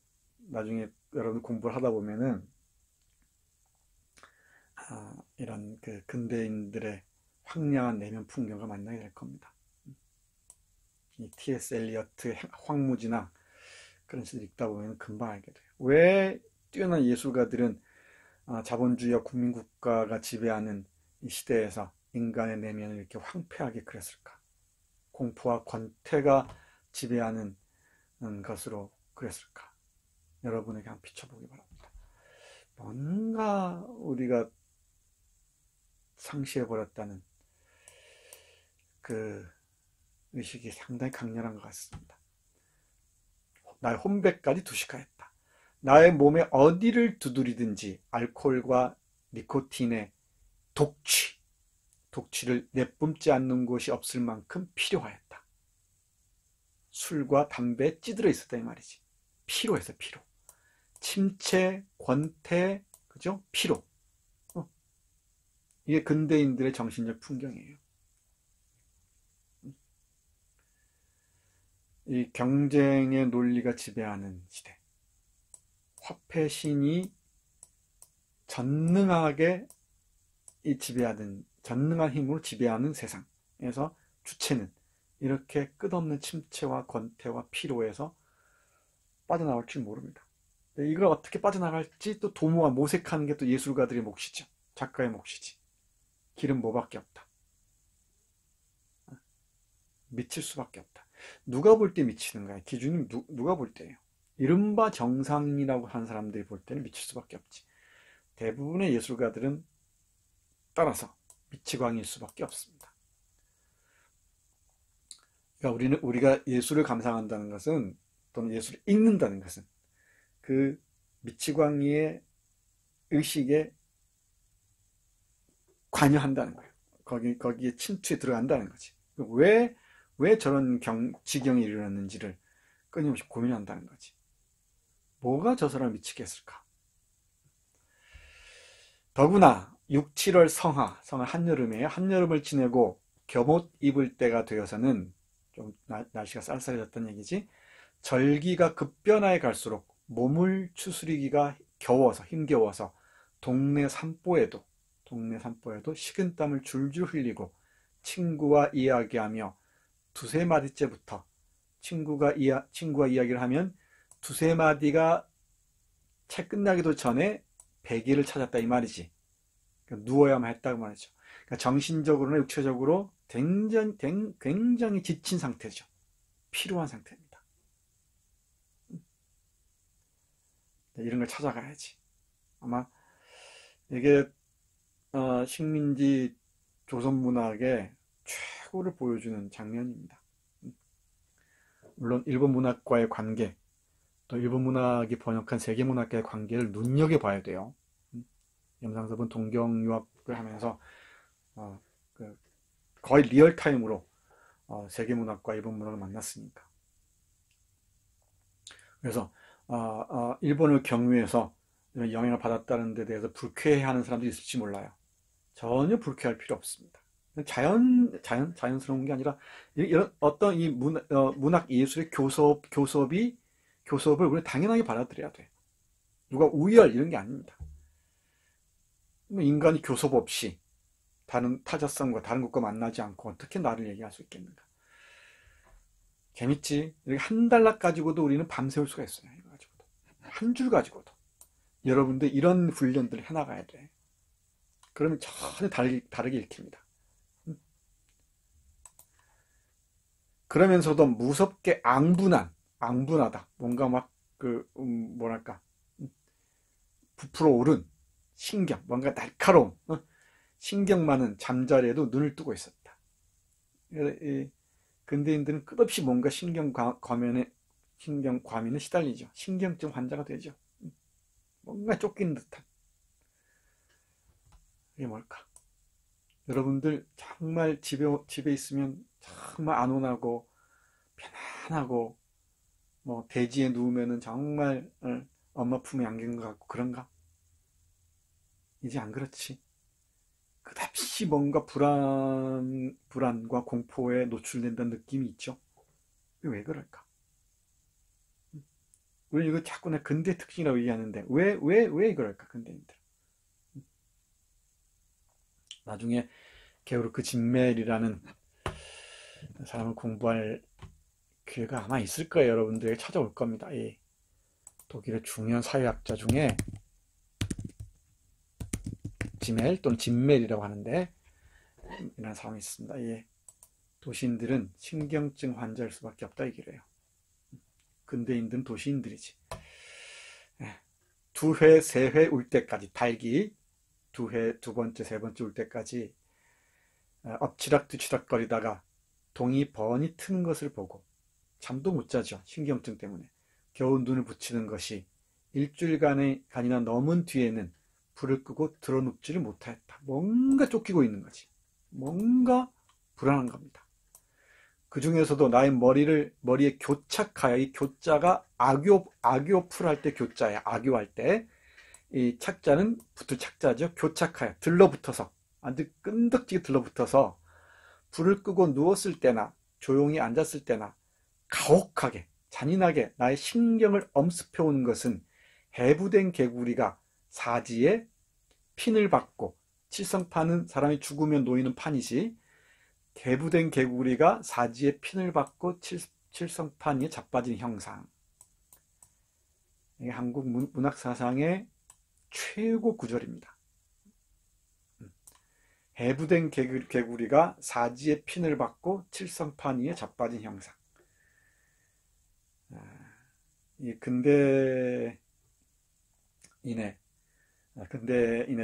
나중에 여러분 공부를 하다 보면은 이런 그 근대인들의 황량한 내면 풍경을 만나게 될 겁니다. 이 T.S. 엘리어트의 황무지나 그런 시들 읽다 보면 금방 알게 돼요. 왜 뛰어난 예술가들은 자본주의와 국민국가가 지배하는 이 시대에서 인간의 내면을 이렇게 황폐하게 그렸을까? 공포와 권태가 지배하는 것으로 그랬을까? 여러분에게 한번 비춰보기 바랍니다. 뭔가 우리가 상실해버렸다는 그 의식이 상당히 강렬한 것 같습니다. 나의 혼배까지 두식하였다. 나의 몸에 어디를 두드리든지 알코올과 니코틴의 독취를 내뿜지 않는 곳이 없을 만큼 필요하였다. 술과 담배에 찌들어 있었다 이 말이지. 피로했어. 침체, 권태, 그죠? 피로. 이게 근대인들의 정신적 풍경이에요. 이 경쟁의 논리가 지배하는 시대. 화폐 신이 전능한 힘으로 지배하는 세상에서 주체는 이렇게 끝없는 침체와 권태와 피로에서 빠져나올 줄 모릅니다. 이걸 어떻게 빠져나갈지 또 도모와 모색하는 게 또 예술가들의 몫이죠. 작가의 몫이지. 길은 뭐밖에 없다. 미칠 수밖에 없다. 누가 볼 때 미치는가요? 기준이 누가 볼 때예요? 이른바 정상이라고 하는 사람들이 볼 때는 미칠 수밖에 없지. 대부분의 예술가들은 따라서 미치광일 수밖에 없습니다. 그러니까 우리가 예술을 감상한다는 것은 또는 예술을 읽는다는 것은 그 미치광이의 의식에 관여한다는 거예요. 거기에 침투에 들어간다는 거지. 왜 저런 지경이 이르렀는지를 끊임없이 고민한다는 거지. 뭐가 저 사람을 미치게 했을까? 더구나 6, 7월 성하 한여름이에요. 한여름을 지내고 겹옷 입을 때가 되어서는 좀 날씨가 쌀쌀해졌다는 얘기지. 절기가 급변하에 갈수록 몸을 추스리기가 힘겨워서 동네 산보에도 식은땀을 줄줄 흘리고 친구와 이야기하며 두세 마디째부터 친구가 이야기를 하면 두세 마디가 채 끝나기도 전에 베개를 찾았다 이 말이지. 그러니까 누워야만 했다고 말이죠. 그러니까 정신적으로나 육체적으로 굉장히 지친 상태죠. 피로한 상태입니다. 이런 걸 찾아가야지. 아마 이게 식민지 조선문학의 최고를 보여주는 장면입니다. 물론 일본 문학과의 관계, 또 일본 문학이 번역한 세계문학과의 관계를 눈여겨봐야 돼요. 염상섭은 동경 유학을 하면서 그 거의 리얼타임으로 세계문학과 일본 문학을 만났으니까. 그래서 일본을 경유해서 이런 영향을 받았다는 데 대해서 불쾌해하는 사람도 있을지 몰라요. 전혀 불쾌할 필요 없습니다. 자연스러운 게 아니라 이런 어떤 이 문학 예술의 교섭을 우리가 당연하게 받아들여야 돼. 누가 우열 이런 게 아닙니다. 인간이 교섭 없이 다른 타자성과 다른 것과 만나지 않고 어떻게 나를 얘기할 수 있겠는가? 재밌지? 이렇게 한 달락 가지고도 우리는 밤새울 수가 있어요. 이거 가지고도. 한 줄 가지고도. 여러분들 이런 훈련들을 해나가야 돼. 그러면 전혀 다르게 읽힙니다. 그러면서도 무섭게 앙분하다. 뭔가 막 뭐랄까 부풀어 오른 신경, 뭔가 날카로운 신경 많은 잠자리에도 눈을 뜨고 있었다. 근대인들은 끝없이 뭔가 신경 과민에 시달리죠. 신경증 환자가 되죠. 뭔가 쫓기는 듯한. 이게 뭘까? 여러분들 정말 집에 있으면 정말 안온하고 편안하고 뭐 대지에 누우면은 정말 엄마 품에 안긴 것 같고 그런가? 이제 안 그렇지. 끝없이 뭔가 불안과 공포에 노출된다는 느낌이 있죠. 왜 그럴까? 우리 이거 자꾸 내 근대 특징이라고 얘기하는데 왜 그럴까? 근대인들. 나중에 게오르크 진멜이라는 사람을 공부할 기회가 아마 있을 거예요. 여러분들에게 찾아올 겁니다. 이 독일의 중요한 사회학자 중에 지멜 또는 진멜이라고 하는데 이런 사람이 있습니다. 예. 도시인들은 신경증 환자일 수밖에 없다 얘기를 해요. 근대인들은 도시인들이지. 예. 2회, 3회 울 때까지 달기 2회, 두 번째, 세 번째 울 때까지 엎치락뒤치락 거리다가 동이 번이 트는 것을 보고 잠도 못 자죠. 신경증 때문에. 겨우 눈을 붙이는 것이 일주일간이나 넘은 뒤에는 불을 끄고 드러눕지를 못하였다. 뭔가 쫓기고 있는 거지. 뭔가 불안한 겁니다. 그 중에서도 나의 머리에 교착하여, 이 교자가 악교풀 할 때 교자야. 악교할 때. 이 착자는 붙을 착자죠. 교착하여, 들러붙어서, 아주 끈덕지게 들러붙어서, 불을 끄고 누웠을 때나, 조용히 앉았을 때나, 가혹하게, 잔인하게 나의 신경을 엄습해오는 것은 해부된 개구리가 사지에 핀을 받고, 칠성판은 사람이 죽으면 놓이는 판이지, 해부된 개구리가 사지에 핀을 받고 칠성판 위에 자빠진 형상. 이게 한국 문학 사상의 최고 구절입니다. 해부된 개구리가 사지에 핀을 받고 칠성판 위에 자빠진 형상. 이 근대인의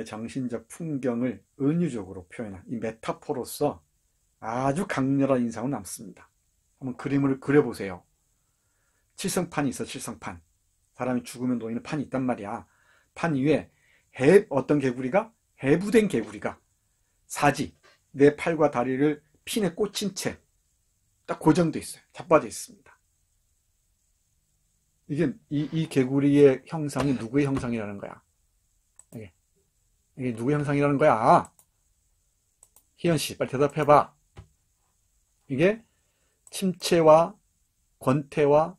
정신적 풍경을 은유적으로 표현한 이 메타포로서 아주 강렬한 인상은 남습니다. 한번 그림을 그려보세요. 칠성판이 있어. 칠성판. 사람이 죽으면 놓이는 판이 있단 말이야. 판 위에 어떤 개구리가? 해부된 개구리가 사지, 내 팔과 다리를 핀에 꽂힌 채 딱 고정돼 있어요. 자빠져 있습니다. 이게 이 개구리의 형상이 누구의 형상이라는 거야? 이게 누구의 형상이라는 거야? 희연 씨, 빨리 대답해봐. 이게 침체와 권태와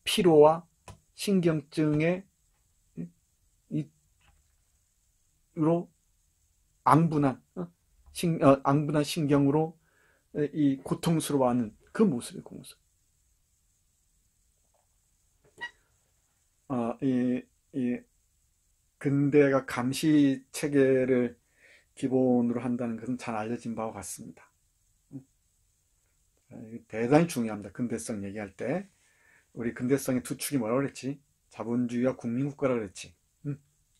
피로와 신경증의 으로 앙분한 신경으로 이 고통스러워하는 그 모습이에요. 그 모습. 이 근대가 감시 체계를 기본으로 한다는 것은 잘 알려진 바와 같습니다. 대단히 중요합니다. 근대성 얘기할 때. 우리 근대성의 두 축이 뭐라고 그랬지? 자본주의와 국민국가라고 그랬지.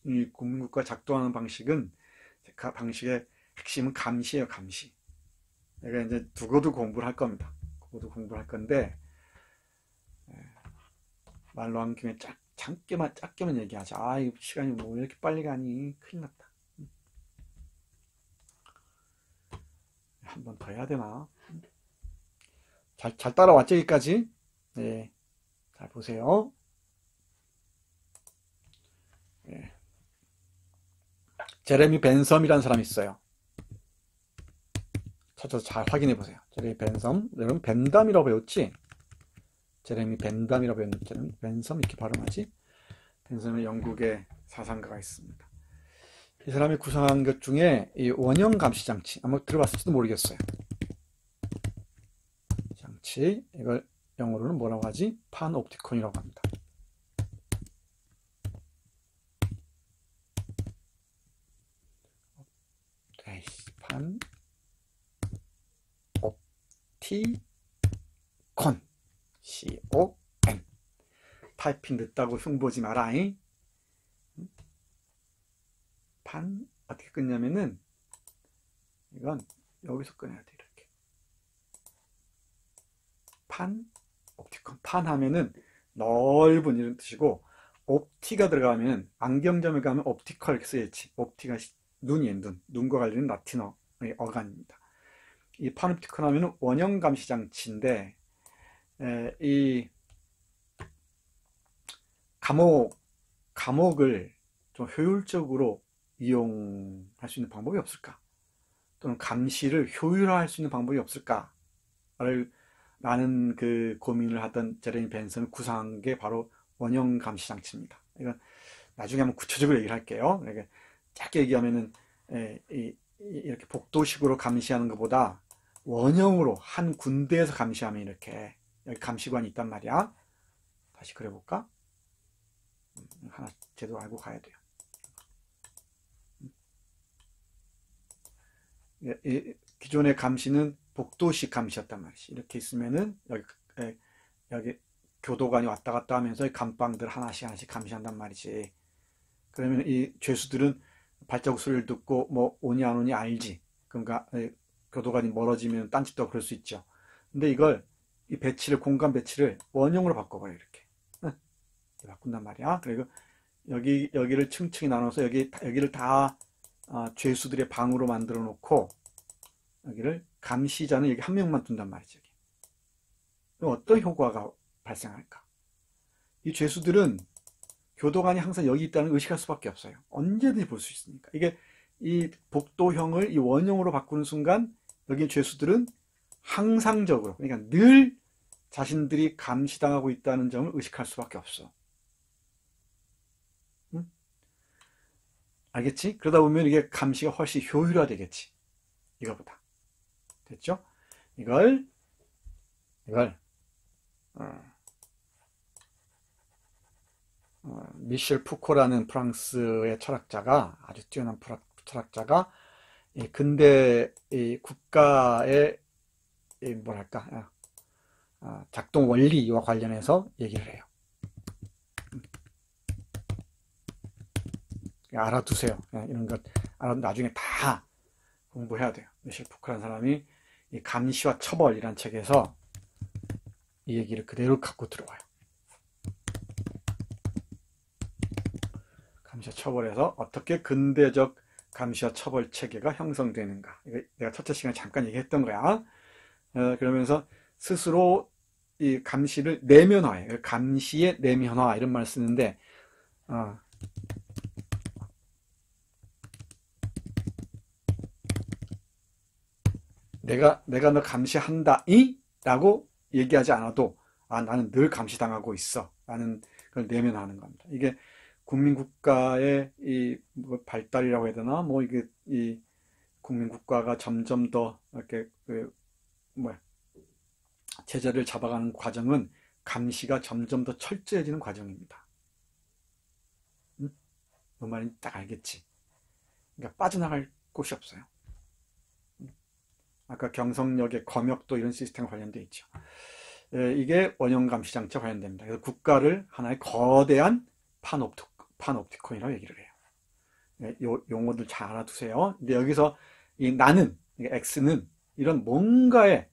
이 국민국가 작동하는 방식은, 그 방식의 핵심은 감시예요, 감시. 내가 이제 두고도 공부를 할 겁니다. 두고도 공부를 할 건데, 말로 한 김에 짧게만 얘기하자. 아, 이 시간이 뭐 이렇게 빨리 가니? 큰일 났다. 한 번 더 해야 되나? 잘 따라왔죠, 여기까지? 네. 잘 보세요. 네. 제레미 벤섬이라는 사람이 있어요. 찾아서 잘 확인해 보세요. 제레미 벤섬. 여러분, 벤담이라고 배웠지? 제레미 벤담이라고 배웠는지, 벤섬 이렇게 발음하지? 벤섬은 영국의 사상가가 있습니다. 이 사람이 구성한 것 중에 이 원형 감시장치, 아마 들어봤을지도 모르겠어요. 장치, 이걸 영어로는 뭐라고 하지? 판옵티콘이라고 합니다. 판옵티콘, C-O-N. 타이핑 늦다고 흉보지 마라잉. 판 어떻게 끊냐면은 이건 여기서 끊어야 돼. 이렇게 판 옵티콘. 판 하면은 넓은 이런 뜻이고, 옵티가 들어가면 안경점에 가면 옵티컬 이렇게 쓰여있지. 옵티가 눈이에요. 눈과 관련된 라틴어 어간입니다. 이 판옵티콘 하면은 원형 감시 장치인데, 이 감옥을 좀 효율적으로 이용할 수 있는 방법이 없을까? 또는 감시를 효율화할 수 있는 방법이 없을까? 라는 그 고민을 하던 제레미 벤섬이 구상한 게 바로 원형 감시 장치입니다. 이건 나중에 한번 구체적으로 얘기를 할게요. 이렇게 짧게 얘기하면은 이렇게 복도식으로 감시하는 것보다 원형으로 한 군데에서 감시하면 이렇게 여기 감시관이 있단 말이야. 다시 그려볼까? 하나 제대로 알고 가야 돼요. 기존의 감시는 복도식 감시였단 말이지. 이렇게 있으면은 여기 교도관이 왔다 갔다 하면서 감방들 하나씩 감시한단 말이지. 그러면 이 죄수들은 발자국 소리를 듣고 뭐 오니 안 오니 알지. 그러니까 교도관이 멀어지면 딴짓도 그럴 수 있죠. 근데 이 공간 배치를 원형으로 바꿔봐요. 이렇게 바꾼단 말이야. 그리고 여기를 층층이 나눠서 여기를 다 죄수들의 방으로 만들어 놓고, 여기를 감시자는 여기 한 명만 둔단 말이죠. 그럼 어떤 효과가 발생할까? 이 죄수들은 교도관이 항상 여기 있다는 걸 의식할 수밖에 없어요. 언제든지 볼 수 있으니까. 이 복도형을 이 원형으로 바꾸는 순간 여기 죄수들은 항상적으로, 그러니까 늘 자신들이 감시당하고 있다는 점을 의식할 수밖에 없어. 응? 알겠지? 그러다 보면 이게 감시가 훨씬 효율화되겠지. 이거보다. 됐죠? 이걸 미셸 푸코라는 프랑스의 철학자가, 아주 뛰어난 철학자가 근대 국가의 뭐랄까 작동 원리와 관련해서 얘기를 해요. 알아두세요. 이런 것 나중에 다 공부해야 돼요. 미셸 푸코라는 사람이 이 감시와 처벌이란 책에서 이 얘기를 그대로 갖고 들어와요. 감시와 처벌에서 어떻게 근대적 감시와 처벌 체계가 형성되는가. 내가 첫째 시간에 잠깐 얘기했던 거야. 그러면서 스스로 이 감시를 내면화해. 감시의 내면화 이런 말을 쓰는데, 내가 너 감시한다 이? 라고 얘기하지 않아도 나는 늘 감시당하고 있어. 라는 걸 내면화하는 겁니다. 이게 국민국가의 뭐 발달이라고 해야 되나? 뭐 이 국민국가가 점점 더 이렇게 제자리를 잡아가는 과정은 감시가 점점 더 철저해지는 과정입니다. 응? 뭔 말인지 딱 알겠지? 그러니까 빠져나갈 곳이 없어요. 아까 경성역의 검역도 이런 시스템과 관련되어 있죠. 이게 원형 감시 장치와 관련됩니다. 그래서 국가를 하나의 거대한 판옵티콘이라고 얘기를 해요. 요 용어들 잘 알아두세요. 근데 여기서 이 나는, X는 이런 뭔가에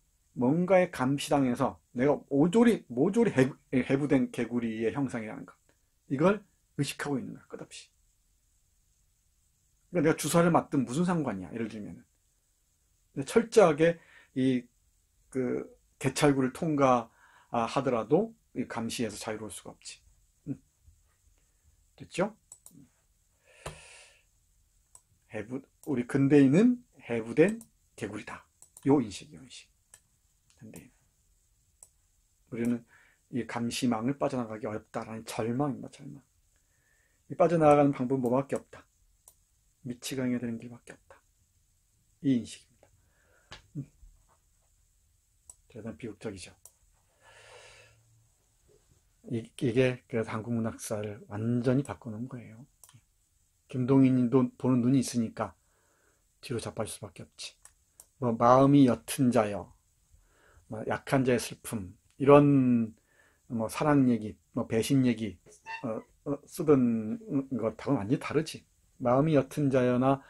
감시당해서 내가 모조리 해부된 개구리의 형상이라는 것. 이걸 의식하고 있는 거야, 끝없이. 그러니까 내가 주사를 맞든 무슨 상관이야, 예를 들면은. 근데 철저하게 개찰구를 통과하더라도 이 감시에서 자유로울 수가 없지. 됐죠? 우리 근대인은 해부된 개구리다. 요 인식이요, 인식. 근데인. 우리는 이 감시망을 빠져나가기 어렵다라는 절망입니다, 절망. 이 빠져나가는 방법은 뭐밖에 없다. 미치광이 되는 길밖에 없다. 이 인식입니다. 대단히 비극적이죠. 이게 그래서 한국 문학사를 완전히 바꿔놓은 거예요. 김동인도 보는 눈이 있으니까 뒤로 자빠질 수밖에 없지. 뭐 마음이 옅은 자여, 뭐 약한 자의 슬픔, 이런 뭐 사랑 얘기, 뭐 배신 얘기 쓰던 것하고는 완전히 다르지. 마음이 옅은 자여나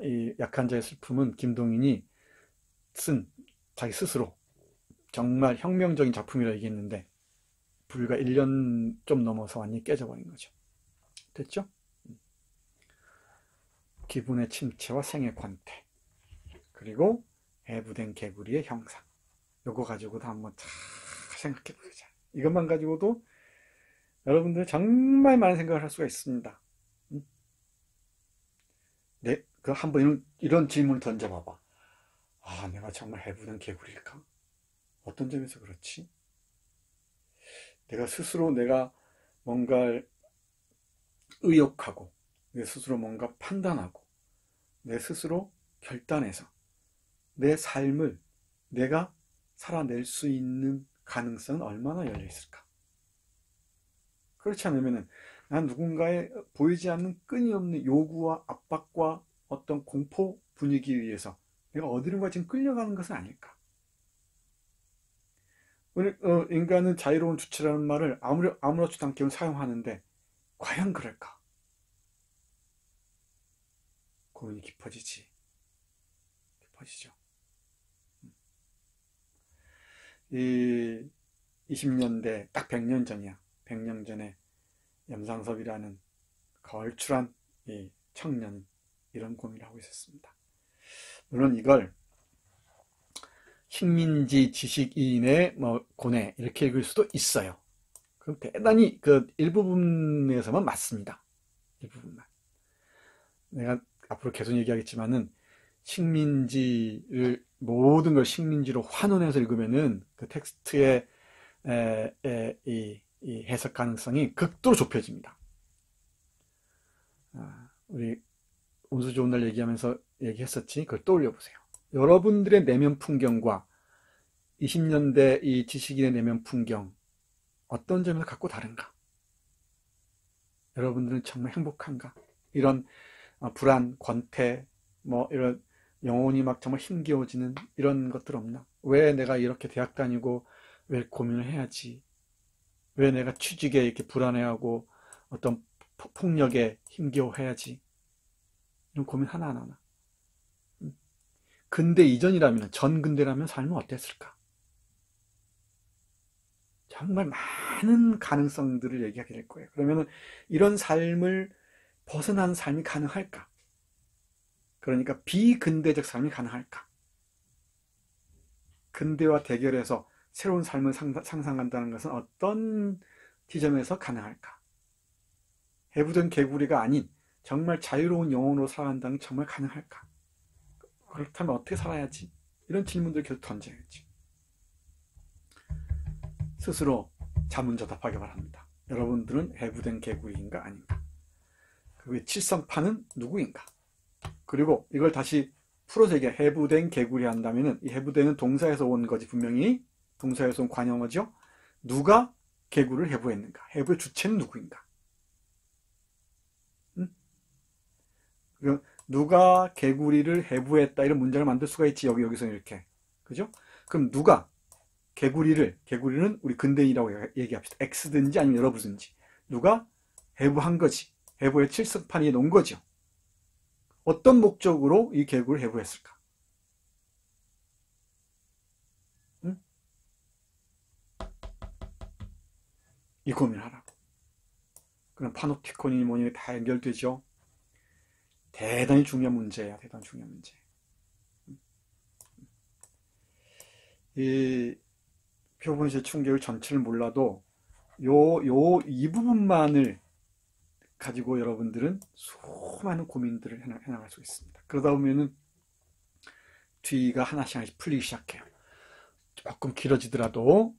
이 약한 자의 슬픔은 김동인이 쓴 자기 스스로 정말 혁명적인 작품이라 얘기했는데 불과 1년 좀 넘어서 완전히 깨져버린 거죠. 됐죠? 기분의 침체와 생의 관태, 그리고 해부된 개구리의 형상, 요거 가지고도 한번 다 생각해 보자. 이것만 가지고도 여러분들 정말 많은 생각을 할 수가 있습니다. 네, 한번 이런 질문을 던져봐봐. 아, 내가 정말 해부된 개구리일까? 어떤 점에서 그렇지? 내가 스스로 뭔가를 의욕하고, 내 스스로 뭔가 판단하고, 내 스스로 결단해서 내 삶을 내가 살아낼 수 있는 가능성은 얼마나 열려 있을까? 그렇지 않으면 난 누군가의 보이지 않는 끊임없는 요구와 압박과 어떤 공포 분위기에 의해서 내가 어디론가 지금 끌려가는 것은 아닐까? 인간은 자유로운 주체라는 말을 아무렇지도 않게 사용하는데 과연 그럴까? 고민이 깊어지죠. 이 20년대 딱 100년 전이야. 100년 전에 염상섭이라는 걸출한 이 청년은 이런 고민을 하고 있었습니다. 물론 이걸 식민지 지식인의 고뇌 이렇게 읽을 수도 있어요. 그럼 대단히 그 일부분에서만 맞습니다. 일부분만. 내가 앞으로 계속 얘기하겠지만은 모든 걸 식민지로 환원해서 읽으면은 그 텍스트의 이 해석 가능성이 극도로 좁혀집니다. 우리 운수 좋은 날 얘기하면서 얘기했었지. 그걸 떠올려 보세요. 여러분들의 내면 풍경과 20년대 이 지식인의 내면 풍경 어떤 점에서 갖고 다른가? 여러분들은 정말 행복한가? 이런 불안, 권태, 이런 영혼이 막 정말 힘겨워지는 이런 것들 없나? 왜 내가 이렇게 대학 다니고 왜 고민을 해야지? 왜 내가 취직에 이렇게 불안해하고 어떤 폭력에 힘겨워해야지? 이런 고민 하나하나. 근대 이전이라면, 전 근대라면 삶은 어땠을까? 정말 많은 가능성들을 얘기하게 될 거예요. 그러면 이런 삶을 벗어난 삶이 가능할까? 그러니까 비근대적 삶이 가능할까? 근대와 대결해서 새로운 삶을 상상한다는 것은 어떤 지점에서 가능할까? 해부된 개구리가 아닌 정말 자유로운 영혼으로 살아간다는 게 정말 가능할까? 그렇다면 어떻게 살아야지? 이런 질문들을 계속 던져야지. 스스로 자문자답하기 바랍니다. 여러분들은 해부된 개구리인가 아닌가? 그리고 칠성파는 누구인가? 그리고 이걸 다시 풀어서 얘기해. 해부된 개구리 한다면은 이 해부된은 동사에서 온 거지. 분명히 동사에서 온 관형어죠. 누가 개구리를 해부했는가? 해부의 주체는 누구인가? 누가 개구리를 해부했다 이런 문장을 만들 수가 있지. 여기서 이렇게. 그죠? 그럼 누가 개구리는 우리 근대인이라고 얘기합시다. X든지 아니면 여러분든지. 누가 해부한 거지. 해부의 칠성판이 놓은 거죠. 어떤 목적으로 이 개구리를 해부했을까? 응? 이 고민을 하라고. 그런 파놉티콘이 뭐니 다 연결되죠. 대단히 중요한 문제야. 대단히 중요한 문제. 이 표본실 충격을 전체를 몰라도 이 부분만을 가지고 여러분들은 수많은 고민들을 해나갈 수 있습니다. 그러다 보면은 뒤가 하나씩 풀리기 시작해요. 조금 길어지더라도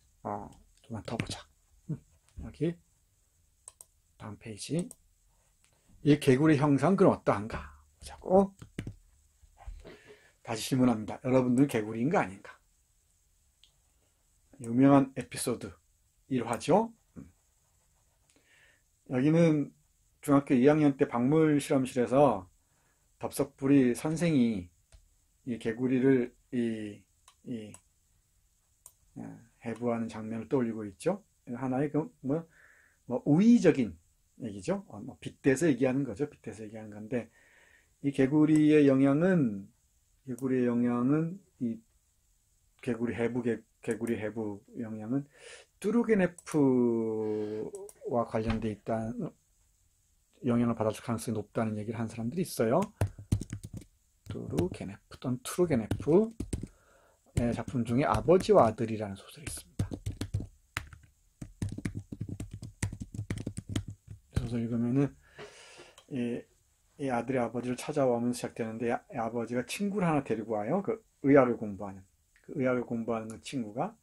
좀만 더 보자. 여기 다음 페이지. 이 개구리 형상 그럼 어떠한가 보자고. 다시 질문합니다. 여러분들은 개구리인가 아닌가? 유명한 에피소드 1화죠. 여기는 중학교 2학년 때 박물 실험실에서 덥석부리 선생이 이 개구리를 해부하는 장면을 떠올리고 있죠. 하나의 우의적인 얘기죠. 빗대서 얘기하는 거죠. 빗대서 얘기하는 건데, 이 개구리의 영향은 이 개구리 해부 영향은 뚜르게네프와 관련돼 있다는 영향을 받았을 가능성이 높다는 얘기를 한 사람들이 있어요. 뚜르게네프 또는 투르게네프의 작품 중에 아버지와 아들이라는 소설이 있습니다. 이 소설 읽으면은 이 아들이 아버지를 찾아오면서 시작되는데, 아버지가 친구를 하나 데리고 와요. 그 의학을 공부하는 그 친구가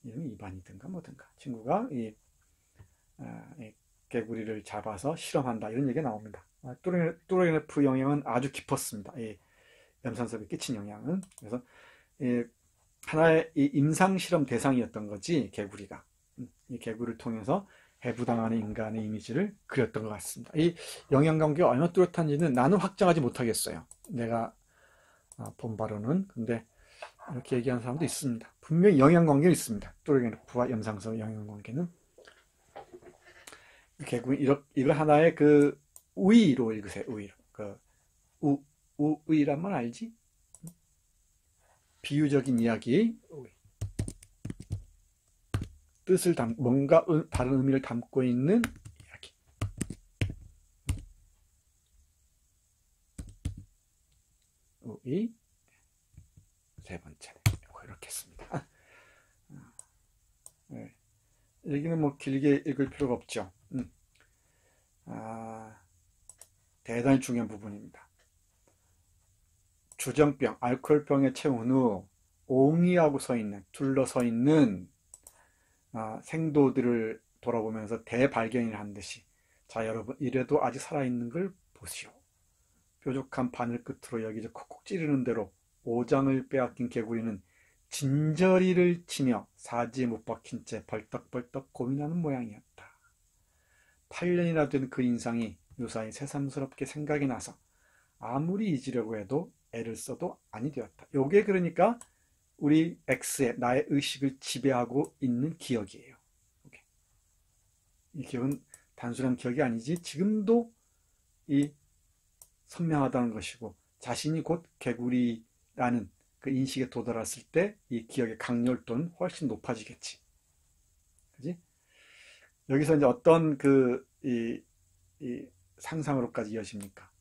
이름이 이반이든가 뭐든가 친구가 이 개구리를 잡아서 실험한다, 이런 얘기가 나옵니다. 뚜르게네프 영향은 아주 깊었습니다. 이 염산섭에 끼친 영향은. 그래서 하나의 이 임상 실험 대상이었던 거지, 개구리가. 이 개구리를 통해서 해부당하는 인간의 이미지를 그렸던 것 같습니다. 이 영향관계가 얼마나 뚜렷한지는 나는 확정하지 못하겠어요. 내가 본 바로는. 근데 이렇게 얘기하는 사람도 있습니다. 분명히 영향관계가 있습니다. 뚜르게네프와 염상섭의 영향관계는. 개구리 이걸 하나의 그 우의로 읽으세요. 우의로. 우의란 말 알지? 비유적인 이야기. 뜻을 뭔가 다른 의미를 담고 있는 이야기. 우의. 세 번째. 이렇게 했습니다. 여기는 뭐 길게 읽을 필요가 없죠. 대단히 중요한 부분입니다. 주정병, 알코올병에 채운 후 옹이하고 둘러서 있는 생도들을 돌아보면서 대발견을 한 듯이, 자 여러분, 이래도 아직 살아있는 걸 보시오. 뾰족한 바늘 끝으로 여기저기 콕콕 찌르는 대로 오장을 빼앗긴 개구리는 진저리를 치며 사지에 못 박힌 채 벌떡벌떡 고민하는 모양이었다. 8년이나 된 그 인상이 유사히 새삼스럽게 생각이 나서 아무리 잊으려고 해도 애를 써도 아니 되었다. 요게 그러니까 우리 X의, 나의 의식을 지배하고 있는 기억이에요. 이 기억은 단순한 기억이 아니지, 지금도 선명하다는 것이고, 자신이 곧 개구리라는 그 인식에 도달했을 때 이 기억의 강렬도는 훨씬 높아지겠지. 그지? 여기서 이제 어떤 이 상상으로까지 이어집니까?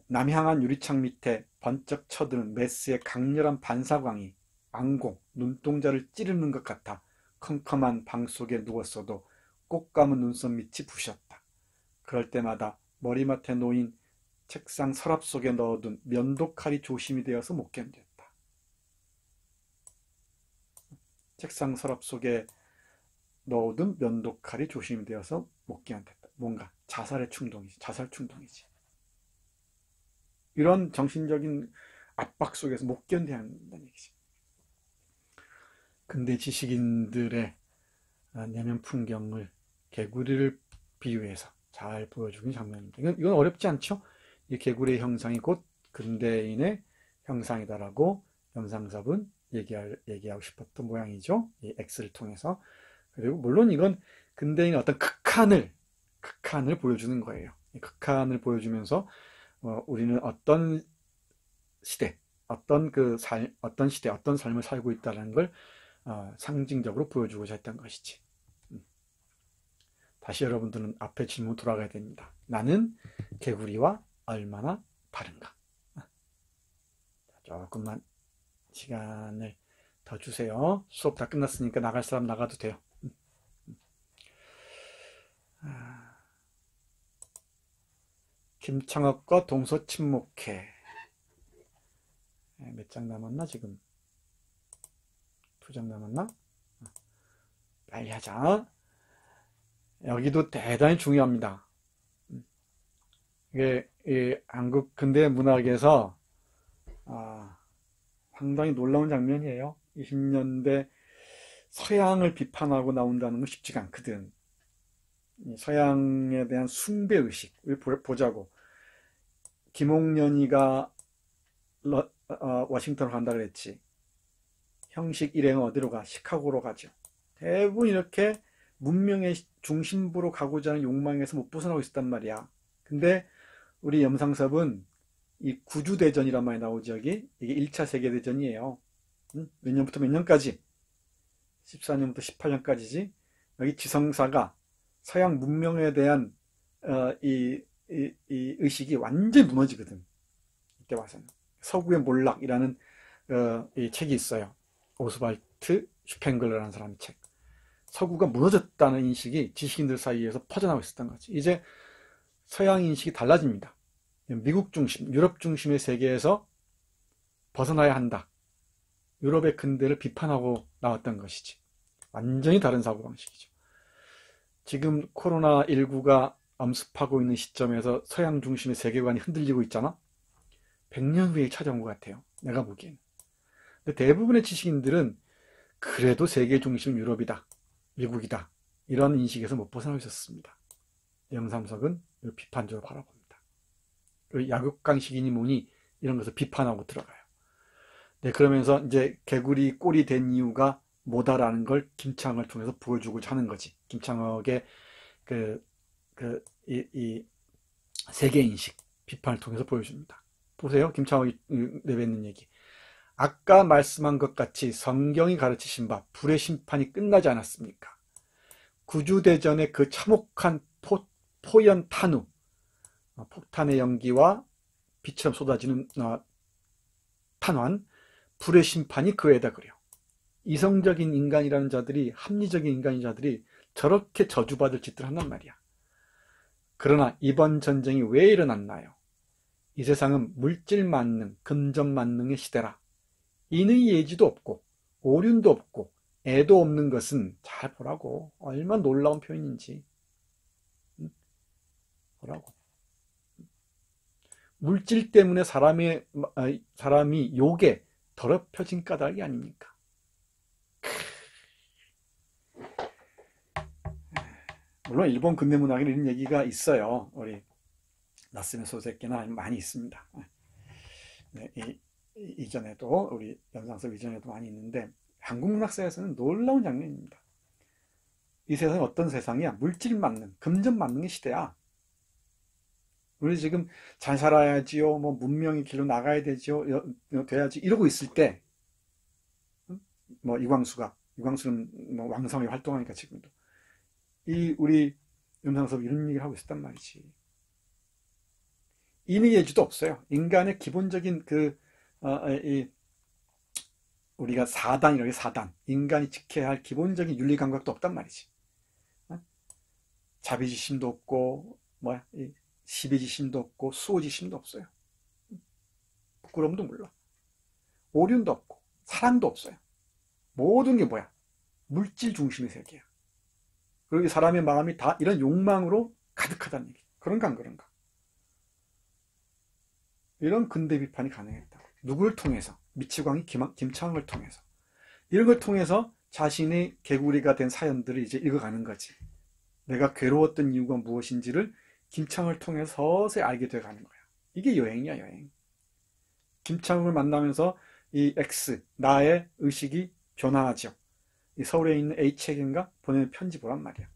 남향한 유리창 밑에 번쩍 쳐드는 메스의 강렬한 반사광이 안공, 눈동자를 찌르는 것 같아 컴컴한 방 속에 누웠어도 꼭 감은 눈썹 밑이 부셨다. 그럴 때마다 머리맡에 놓인 책상 서랍 속에 넣어둔 면도칼이 조심이 되어서 못 견뎠다. 책상 서랍 속에 넣어둔 면도칼이 조심이 되어서 못 견뎠다. 뭔가 자살 충동이지. 이런 정신적인 압박 속에서 못 견뎌야 한다는 얘기지. 근데 지식인들의 내면 풍경을 개구리를 비유해서 잘 보여주는 장면입니다. 이건 어렵지 않죠? 이 개구리의 형상이 곧 근대인의 형상이다라고 염상섭은 얘기하고 싶었던 모양이죠. 이 X를 통해서. 그리고 물론 이건 근대인의 어떤 극한을 보여주는 거예요. 이 극한을 보여주면서 우리는 어떤 시대, 어떤 삶을 살고 있다는 걸 상징적으로 보여주고자 했던 것이지. 다시 여러분들은 앞에 질문 돌아가야 됩니다. 나는 개구리와 얼마나 다른가? 조금만 시간을 더 주세요. 수업 다 끝났으니까 나갈 사람 나가도 돼요. 김창업과 동서 침묵회. 몇 장 남았나 지금? 2장 남았나? 빨리 하자. 여기도 대단히 중요합니다. 이게 이 한국 근대 문학에서 상당히 놀라운 장면이에요. 20년대 서양을 비판하고 나온다는 건 쉽지가 않거든. 서양에 대한 숭배의식 보자고. 김홍련이가 워싱턴으로 간다 그랬지. 형식 일행은 어디로 가? 시카고로 가죠. 대부분 이렇게 문명의 중심부로 가고자 하는 욕망에서 못 벗어나고 있었단 말이야. 근데 우리 염상섭은 이 구주대전이란 말이 나오죠. 여기 이게 1차 세계대전이에요. 몇 년부터 몇 년까지? 14년부터 18년까지지. 여기 지성사가 서양 문명에 대한 이 의식이 완전히 무너지거든. 이때 와서는. 서구의 몰락이라는 이 책이 있어요. 오스발트 슈팽글러라는 사람의 책. 서구가 무너졌다는 인식이 지식인들 사이에서 퍼져나가고 있었던 거지. 이제 서양 인식이 달라집니다. 미국 중심, 유럽 중심의 세계에서 벗어나야 한다. 유럽의 근대를 비판하고 나왔던 것이지. 완전히 다른 사고방식이죠. 지금 코로나19가 엄습하고 있는 시점에서 서양 중심의 세계관이 흔들리고 있잖아. 100년 후에 찾아온 것 같아요. 내가 보기엔. 근데 대부분의 지식인들은 그래도 세계 중심은 유럽이다. 미국이다. 이런 인식에서 못 벗어나고 있었습니다. 영삼석은 비판적으로 바라봅니다. 약육강식이니 뭐니 이런 것을 비판하고 들어가요. 네, 그러면서 이제 개구리 꼴이 된 이유가 뭐다라는 걸 김창을 통해서 보여주고자 하는 거지. 김창혁의 이 세계인식 비판을 통해서 보여줍니다. 보세요. 김창혁이 내뱉는 얘기. 아까 말씀한 것 같이 성경이 가르치신 바 불의 심판이 끝나지 않았습니까? 구주대전의 그 참혹한 포연 탄우, 폭탄의 연기와 빛처럼 쏟아지는 탄환, 불의 심판이 그에다 그려. 이성적인 인간이라는 자들이, 합리적인 인간인 자들이 저렇게 저주받을 짓을 한단 말이야. 그러나 이번 전쟁이 왜 일어났나요? 이 세상은 물질 만능, 금전 만능의 시대라. 인의 예지도 없고 오륜도 없고 애도 없는 것은 잘 보라고. 얼마나 놀라운 표현인지. 보라고. 물질 때문에 사람이 욕에 더럽혀진 까닭이 아닙니까? 물론 일본 근대문학에는 이런 얘기가 있어요. 우리 나스메 소세케나 많이 있습니다. 네, 이전에도 우리 연상섭 이전에도 많이 있는데 한국 문학사에서는 놀라운 장면입니다. 이 세상이 어떤 세상이야? 물질 만능, 금전 만능의 시대야. 우리 지금 잘 살아야지요, 뭐 문명의 길로 나가야 되지요, 돼야지 이러고 있을 때, 뭐 이광수는 뭐 왕성하게 활동하니까 지금도 우리 연상섭 이런 얘기를 하고 있었단 말이지. 인의 예지도 없어요. 인간의 기본적인 우리가 사단이라고 해, 사단. 인간이 지켜야 할 기본적인 윤리 감각도 없단 말이지. 자비지심도 없고, 시비지심도 없고, 수호지심도 없어요. 부끄러움도 몰라. 오륜도 없고, 사랑도 없어요. 모든 게 뭐야? 물질 중심의 세계야. 그리고 사람의 마음이 다 이런 욕망으로 가득하다는 얘기. 그런가 안 그런가? 이런 근대 비판이 가능했다. 누구를 통해서? 미치광이 김창을 통해서. 이런 걸 통해서 자신의 개구리가 된 사연들을 이제 읽어가는 거지. 내가 괴로웠던 이유가 무엇인지를 김창을 통해서 서서히 알게 돼가는 거야. 이게 여행이야, 여행. 김창을 만나면서 이 X, 나의 의식이 변화하죠. 이 서울에 있는 H에게인가 보내는 편지 보란 말이야.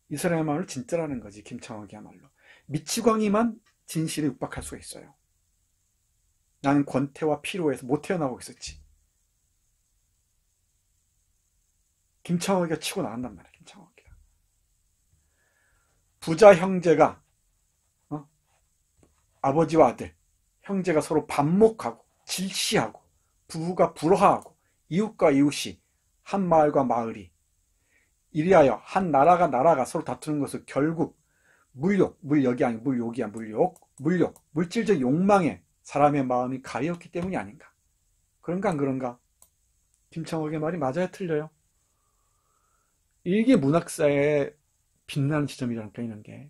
이 사람의 마음을 진짜라는 거지, 김창혁이야말로. 미치광이만 진실에 육박할 수가 있어요. 나는 권태와 피로에서 못 태어나고 있었지. 김창혁이가 치고 나간단 말이야, 김창혁이가. 부자 형제가 아버지와 아들, 형제가 서로 반목하고 질시하고 부부가 불화하고 이웃과 이웃이 한 마을과 마을이 이리하여 한 나라가 서로 다투는 것을 결국 물욕이 아니고 물욕, 물질적 욕망에 사람의 마음이 가리었기 때문이 아닌가. 그런가 안 그런가? 김창옥의 말이 맞아요, 틀려요? 이게 문학사의 빛나는 지점이라니까, 이런 게.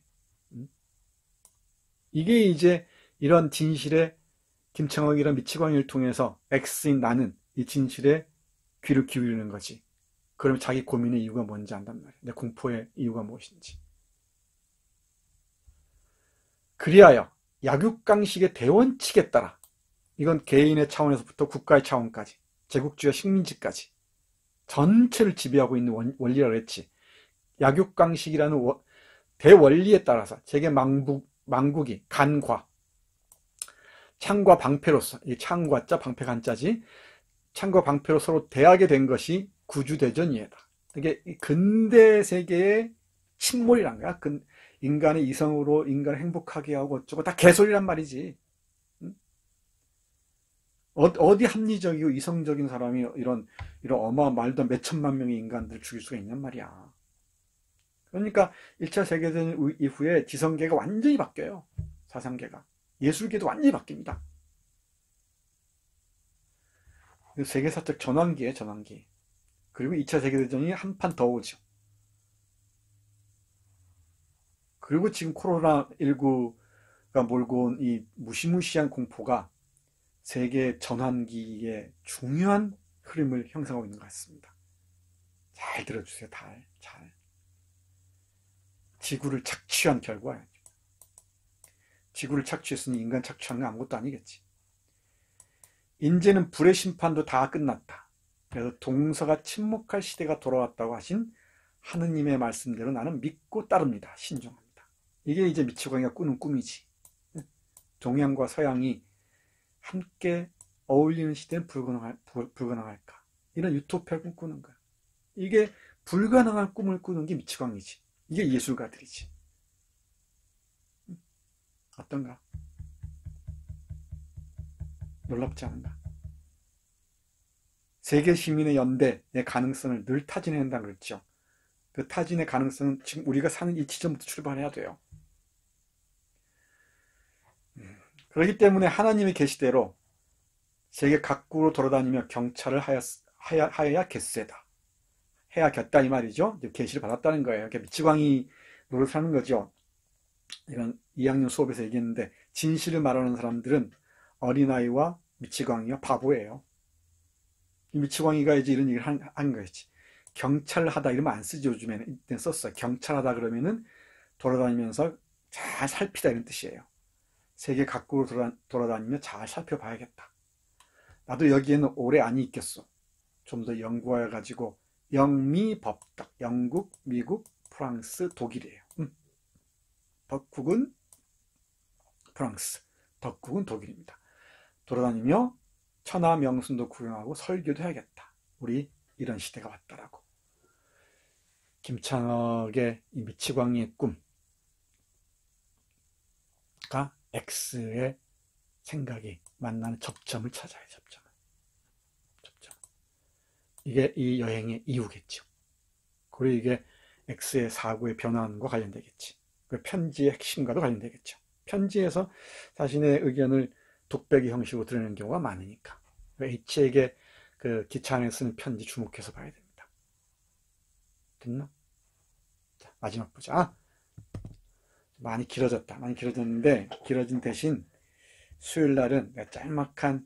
이게 이제 이런 진실의 김창옥이란 미치광이를 통해서 X인 나는 이 진실에 귀를 기울이는 거지. 그럼 자기 고민의 이유가 뭔지 안단 말이야. 내 공포의 이유가 무엇인지. 그리하여 약육강식의 대원칙에 따라, 이건 개인의 차원에서부터 국가의 차원까지, 제국주의 식민지까지 전체를 지배하고 있는 원리라고 했지. 약육강식이라는 대원리에 따라서 세계 망국이 간과 창과 방패로서, 이 창과자 방패가 한자지, 창과 방패로 서로 대하게 된 것이 구주대전이다. 이게 근대 세계의 침몰이란 거야. 인간의 이성으로 인간을 행복하게 하고 어쩌고 다 개소리란 말이지. 어디 합리적이고 이성적인 사람이 이런 어마어마한 말도 안 몇 천만 명의 인간들을 죽일 수가 있냔 말이야. 그러니까 1차 세계대전 이후에 지성계가 완전히 바뀌어요. 사상계가. 예술계도 완전히 바뀝니다. 세계사적 전환기에 전환기. 그리고 2차 세계대전이 한 판 더 오죠. 그리고 지금 코로나19가 몰고 온 이 무시무시한 공포가 세계 전환기의 중요한 흐름을 형성하고 있는 것 같습니다. 잘 들어주세요. 잘. 지구를 착취한 결과야. 지구를 착취했으니 인간 착취한 건 아무것도 아니겠지. 이제는 불의 심판도 다 끝났다. 그래서 동서가 침묵할 시대가 돌아왔다고 하신 하느님의 말씀대로 나는 믿고 따릅니다. 신중합니다. 이게 이제 미치광이가 꾸는 꿈이지. 동양과 서양이 함께 어울리는 시대는 불가능할까? 이런 유토피아를 꿈꾸는 거야. 이게 불가능한 꿈을 꾸는 게 미치광이지. 이게 예술가들이지. 어떤가? 놀랍지 않은가? 세계 시민의 연대의 가능성을 늘 타진해낸다고 그랬죠. 그 타진의 가능성은 지금 우리가 사는 이 지점부터 출발해야 돼요. 그렇기 때문에 하나님의 계시대로 세계 각국으로 돌아다니며 경찰을 하여야 겠세다. 해야겠다 이 말이죠. 계시를 받았다는 거예요. 미치광이 노릇을 하는 거죠. 이런 2학년 수업에서 얘기했는데 진실을 말하는 사람들은 어린아이와 미치광이와 바보예요. 미치광이가 이제 이런 얘기를 한 거였지. 경찰하다 이러면 안 쓰지. 요즘에는 이때 썼어요. 경찰하다 그러면은 돌아다니면서 잘 살피다 이런 뜻이에요. 세계 각국으로 돌아다니며 잘 살펴봐야겠다. 나도 여기에는 오래 안 있겠어. 좀 더 연구해 가지고 영미법덕, 영국, 미국, 프랑스, 독일이에요. 덕국은 프랑스, 덕국은 독일입니다. 돌아다니며 천하 명순도 구경하고 설교도 해야겠다. 우리 이런 시대가 왔다라고. 김창옥의 이 미치광이의 꿈가 X의 생각이 만나는 접점을 찾아요. 접점. 이게 이 여행의 이유겠죠. 그리고 이게 X의 사고의 변환과 관련되겠지. 그 편지의 핵심과도 관련되겠죠. 편지에서 자신의 의견을 독백의 형식으로 드러내는 경우가 많으니까. H에게 그 기차 안에 쓰는 편지 주목해서 봐야 됩니다. 됐나? 자, 마지막 보자. 많이 길어졌다. 많이 길어졌는데, 길어진 대신 수요일 날은 내가 짤막한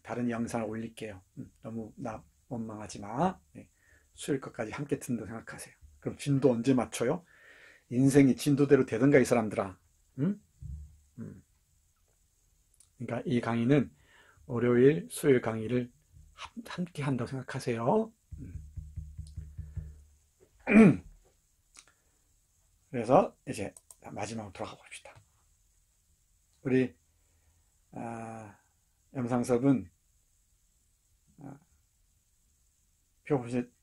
다른 영상을 올릴게요. 너무 나 원망하지 마. 네. 수요일 것까지 함께 든다고 생각하세요. 그럼 진도 언제 맞춰요? 인생이 진도대로 되던가 이 사람들아. 응? 그러니까 이 강의는 월요일, 수요일 강의를 함께 한다고 생각하세요. 그래서 이제 마지막으로 돌아가 봅시다. 우리 염상섭은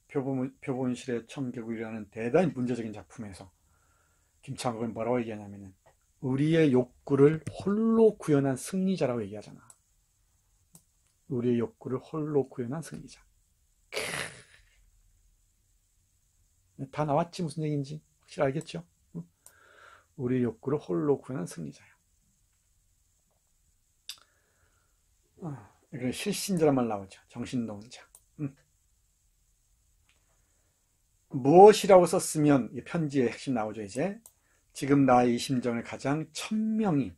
표본실의 청개구리라는 대단히 문제적인 작품에서 김창옥은 뭐라고 얘기하냐면은 우리의 욕구를 홀로 구현한 승리자라고 얘기하잖아. 우리의 욕구를 홀로 구현한 승리자. 다 나왔지 무슨 얘기인지 확실히 알겠죠? 우리의 욕구를 홀로 구현한 승리자야. 이건 실신자란 말 나오죠. 정신노동자. 무엇이라고 썼으면 편지의 핵심 나오죠. 이제 지금 나의 이 심정을 가장 천명히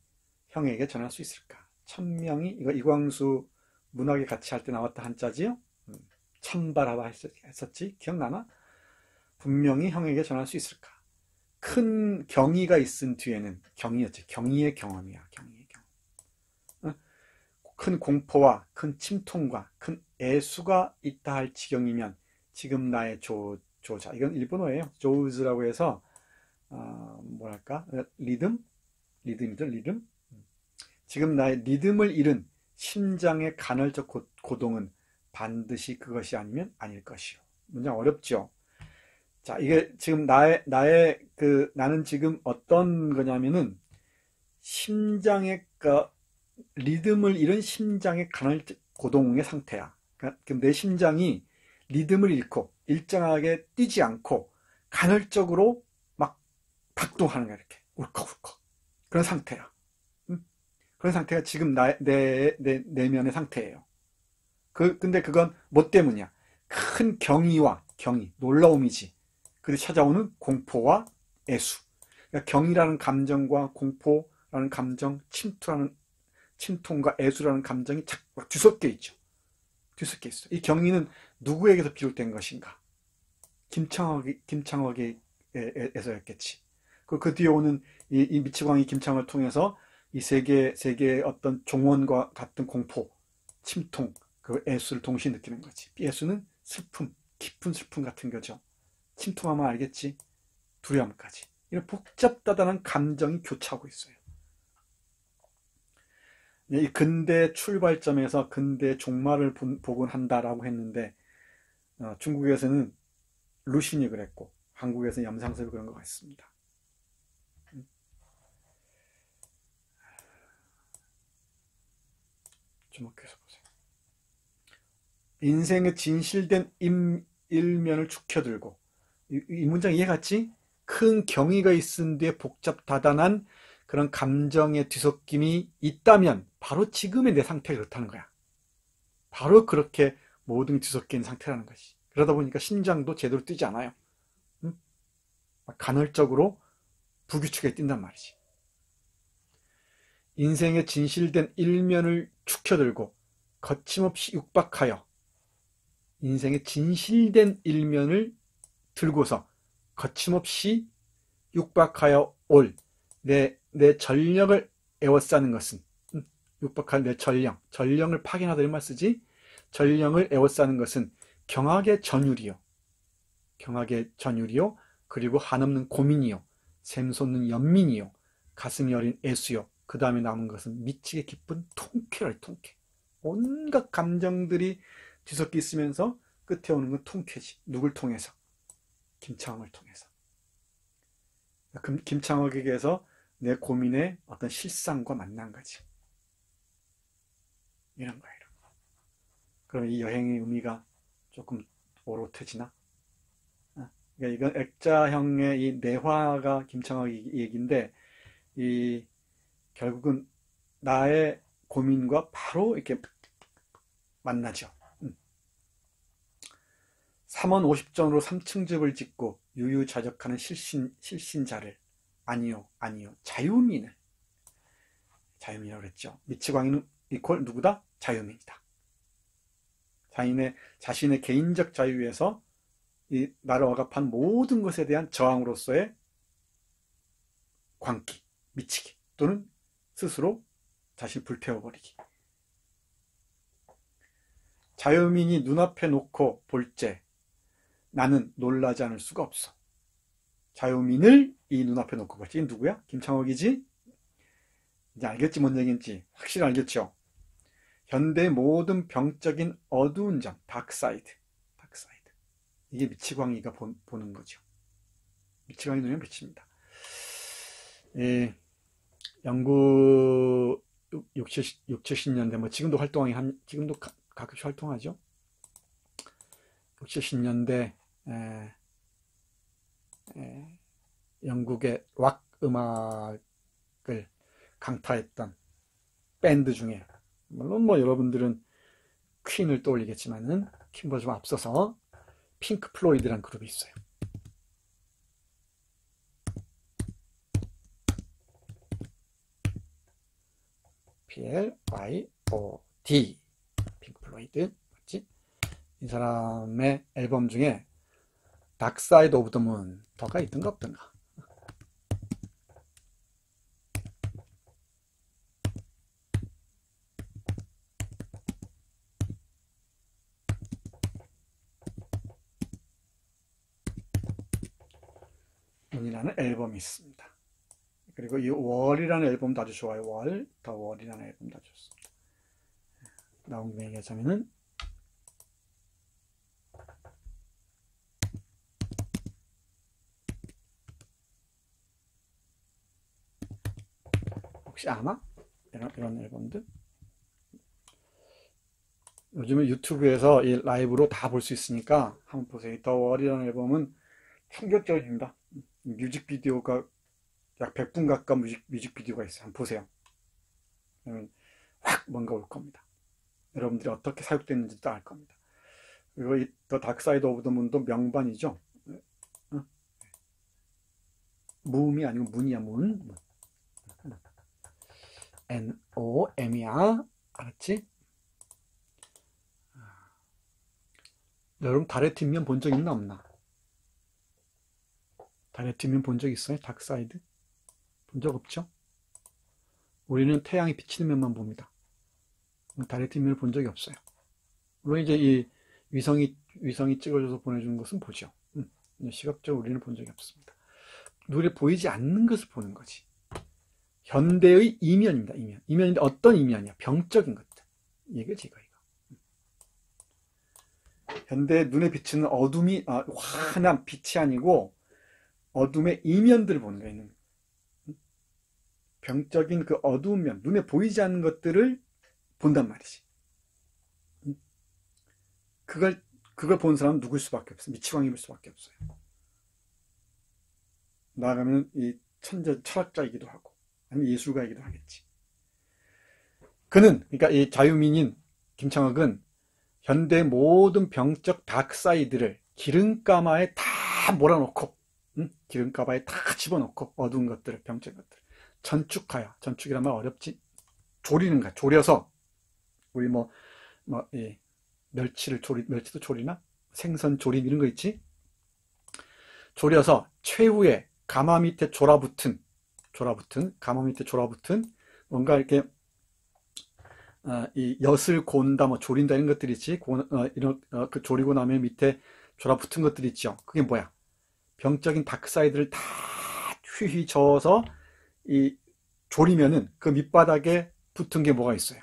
형에게 전할 수 있을까? 천명히 이거 이광수 문학에 같이 할 때 나왔던 한자지요. 천발하다 했었지. 기억나나? 분명히 형에게 전할 수 있을까? 큰 경의가 있은 뒤에는 경의였지. 경의의 경험이야. 경의의 경험. 큰 공포와 큰 침통과 큰 애수가 있다 할 지경이면 지금 나의 조자. 이건 일본어예요. 조우즈라고 해서 뭐랄까? 리듬이죠. 리듬. 지금 나의 리듬을 잃은 심장의 간헐적 고동은 반드시 그것이 아니면 아닐 것이요. 문장 어렵죠. 자, 이게 지금 나는 지금 어떤 거냐면은 심장의 리듬을 잃은 심장의 간헐적 고동의 상태야. 그러니까 내 심장이 리듬을 잃고 일정하게 뛰지 않고 간헐적으로 막 박동하는 거야. 이렇게 울컥울컥 그런 상태야. 그런 상태가 지금 내 내면의 상태예요. 근데 그건 뭐 때문이야? 큰 경의, 놀라움이지. 그리고 찾아오는 공포와 애수. 그러니까 경이라는 감정과 공포라는 감정, 침통과 애수라는 감정이 막 뒤섞여 있죠. 뒤섞여 있어. 이 경의는 누구에게서 비롯된 것인가? 김창옥에서였겠지. 그 뒤에 오는 이 미치광이 김창옥을 통해서 이 세계의 어떤 종원과 같은 공포, 침통, 그 애수를 동시에 느끼는 거지. 애수는 슬픔, 깊은 슬픔 같은 거죠. 침통하면 알겠지? 두려움까지. 이런 복잡다단한 감정이 교차하고 있어요. 이 근대 출발점에서 근대 종말을 보곤 한다라고 했는데 중국에서는 루신이 그랬고 한국에서는 염상섭이 그런 것 같습니다. 주목해서 보세요. 인생의 진실된 일면을 축혀들고 이 문장 이해갔지? 큰 경의가 있은 뒤에 복잡다단한 그런 감정의 뒤섞임이 있다면 바로 지금의 내 상태가 그렇다는 거야. 바로 그렇게 모든 뒤섞인 상태라는 것이. 그러다 보니까 심장도 제대로 뛰지 않아요. 간헐적으로 불규칙하게 뛴단 말이지. 인생의 진실된 일면을 축혀들고 거침없이 육박하여 인생의 진실된 일면을 들고서 거침없이 육박하여 올 내 전력을 에워싸는 것은 육박한 내 전령을 파견하다 이런 말 쓰지. 전령을 에워싸는 것은 경악의 전율이요. 그리고 한없는 고민이요. 샘솟는 연민이요. 가슴이 여린 애수요. 그 다음에 남은 것은 미치게 기쁜 통쾌를 통쾌. 온갖 감정들이 뒤섞여 있으면서 끝에 오는 건 통쾌지. 누굴 통해서? 김창옥을 통해서. 김창옥에게서 내 고민의 어떤 실상과 만난 거지. 이런 거야. 그럼 이 여행의 의미가 조금 오롯해지나? 그러니까 이건 액자형의 이 내화가 김창옥 얘기인데 결국은 나의 고민과 바로 이렇게 만나죠. 3원 50전으로 3층 집을 짓고 유유자적하는 실신자를 아니요 자유민이라고 그랬죠. 미치광이는 이퀄 누구다? 자유민이다. 자신의 개인적 자유에서 이 나를 억압한 모든 것에 대한 저항으로서의 광기, 미치기 또는 스스로 자신을 불태워버리기. 자유민이 눈앞에 놓고 볼 때 나는 놀라지 않을 수가 없어. 자유민을 이 눈앞에 놓고 볼 때 이게 누구야? 김창옥이지? 이제 알겠지 뭔 얘기인지 확실히 알겠죠? 현대의 모든 병적인 어두운 점, 다크사이드. 이게 미치광이가 보는 거죠. 미치광이 눈에 비칩니다. 예, 영국 60, 70년대, 뭐 지금도 지금도 가끔씩 활동하죠. 60, 70년대 영국의 락 음악을 강타했던 밴드 중에, 물론 뭐 여러분들은 퀸을 떠올리겠지만은 퀸보다 좀 앞서서 핑크 플로이드라는 그룹이 있어요. PLYOD, 핑크 플로이드 맞지? 이 사람의 앨범 중에 다크 사이드 오브 더 문 더가 있던가 없던가. 문이라는 앨범이 있습니다. 그리고 이 월이라는 앨범도 아주 좋아요. 더 월이라는 앨범도 아주 좋습니다. 나온 김에 얘기하자면은 혹시 아나? 이런 앨범들? 요즘에 유튜브에서 이 라이브로 다 볼 수 있으니까 한번 보세요. 더 월이라는 앨범은 충격적입니다. 뮤직비디오가 약 100분 가까운 뮤직비디오가 있어요. 한번 보세요. 그러면 확 뭔가 올 겁니다. 여러분들이 어떻게 사육됐는지도 알 겁니다. 그리고 이 더 다크사이드 오브 더 문도 명반이죠. 무음이 아니고 문이야, 문. NOM이야. 알았지? 여러분 달의 뒷면 본 적 있나 없나? 달의 뒷면 본 적 있어요? 다크사이드? 본 적 없죠? 우리는 태양이 비치는 면만 봅니다. 달의 뒷면을 본 적이 없어요. 물론 이제 이 위성이 찍어줘서 보내주는 것은 보죠. 시각적으로 우리는 본 적이 없습니다. 눈에 보이지 않는 것을 보는 거지. 현대의 이면입니다. 이면인데 어떤 이면이야? 병적인 것들. 이거지, 이거. 현대 눈에 비치는 어둠이 환한 빛이 아니고 어둠의 이면들을 보는 거예요. 병적인 그 어두운 면, 눈에 보이지 않는 것들을 본단 말이지. 그걸 본 사람은 누굴 수밖에 없어요. 미치광이일 수밖에 없어요. 나아가면 이 천재 철학자이기도 하고 아니면 예술가이기도 하겠지. 그러니까 이 자유민인 김창혁은 현대 모든 병적 다크사이드를 기름가마에 다 몰아놓고, 기름가마에 다 집어넣고, 어두운 것들을, 병적 것들을 전축하여, 전축이란 말 어렵지? 조리는 거야. 조려서, 우리 멸치도 조리나? 생선 조림 이런 거 있지? 조려서 최후의 가마 밑에 가마 밑에 졸아붙은 뭔가 이렇게 이 엿을 곤다, 조린다 이런 것들이 있지. 그 조리고 나면 밑에 졸아붙은 것들이 있죠. 그게 뭐야? 병적인 다크사이드를 다 휘휘 저어서 이 조리면은 그 밑바닥에 붙은 게 뭐가 있어요?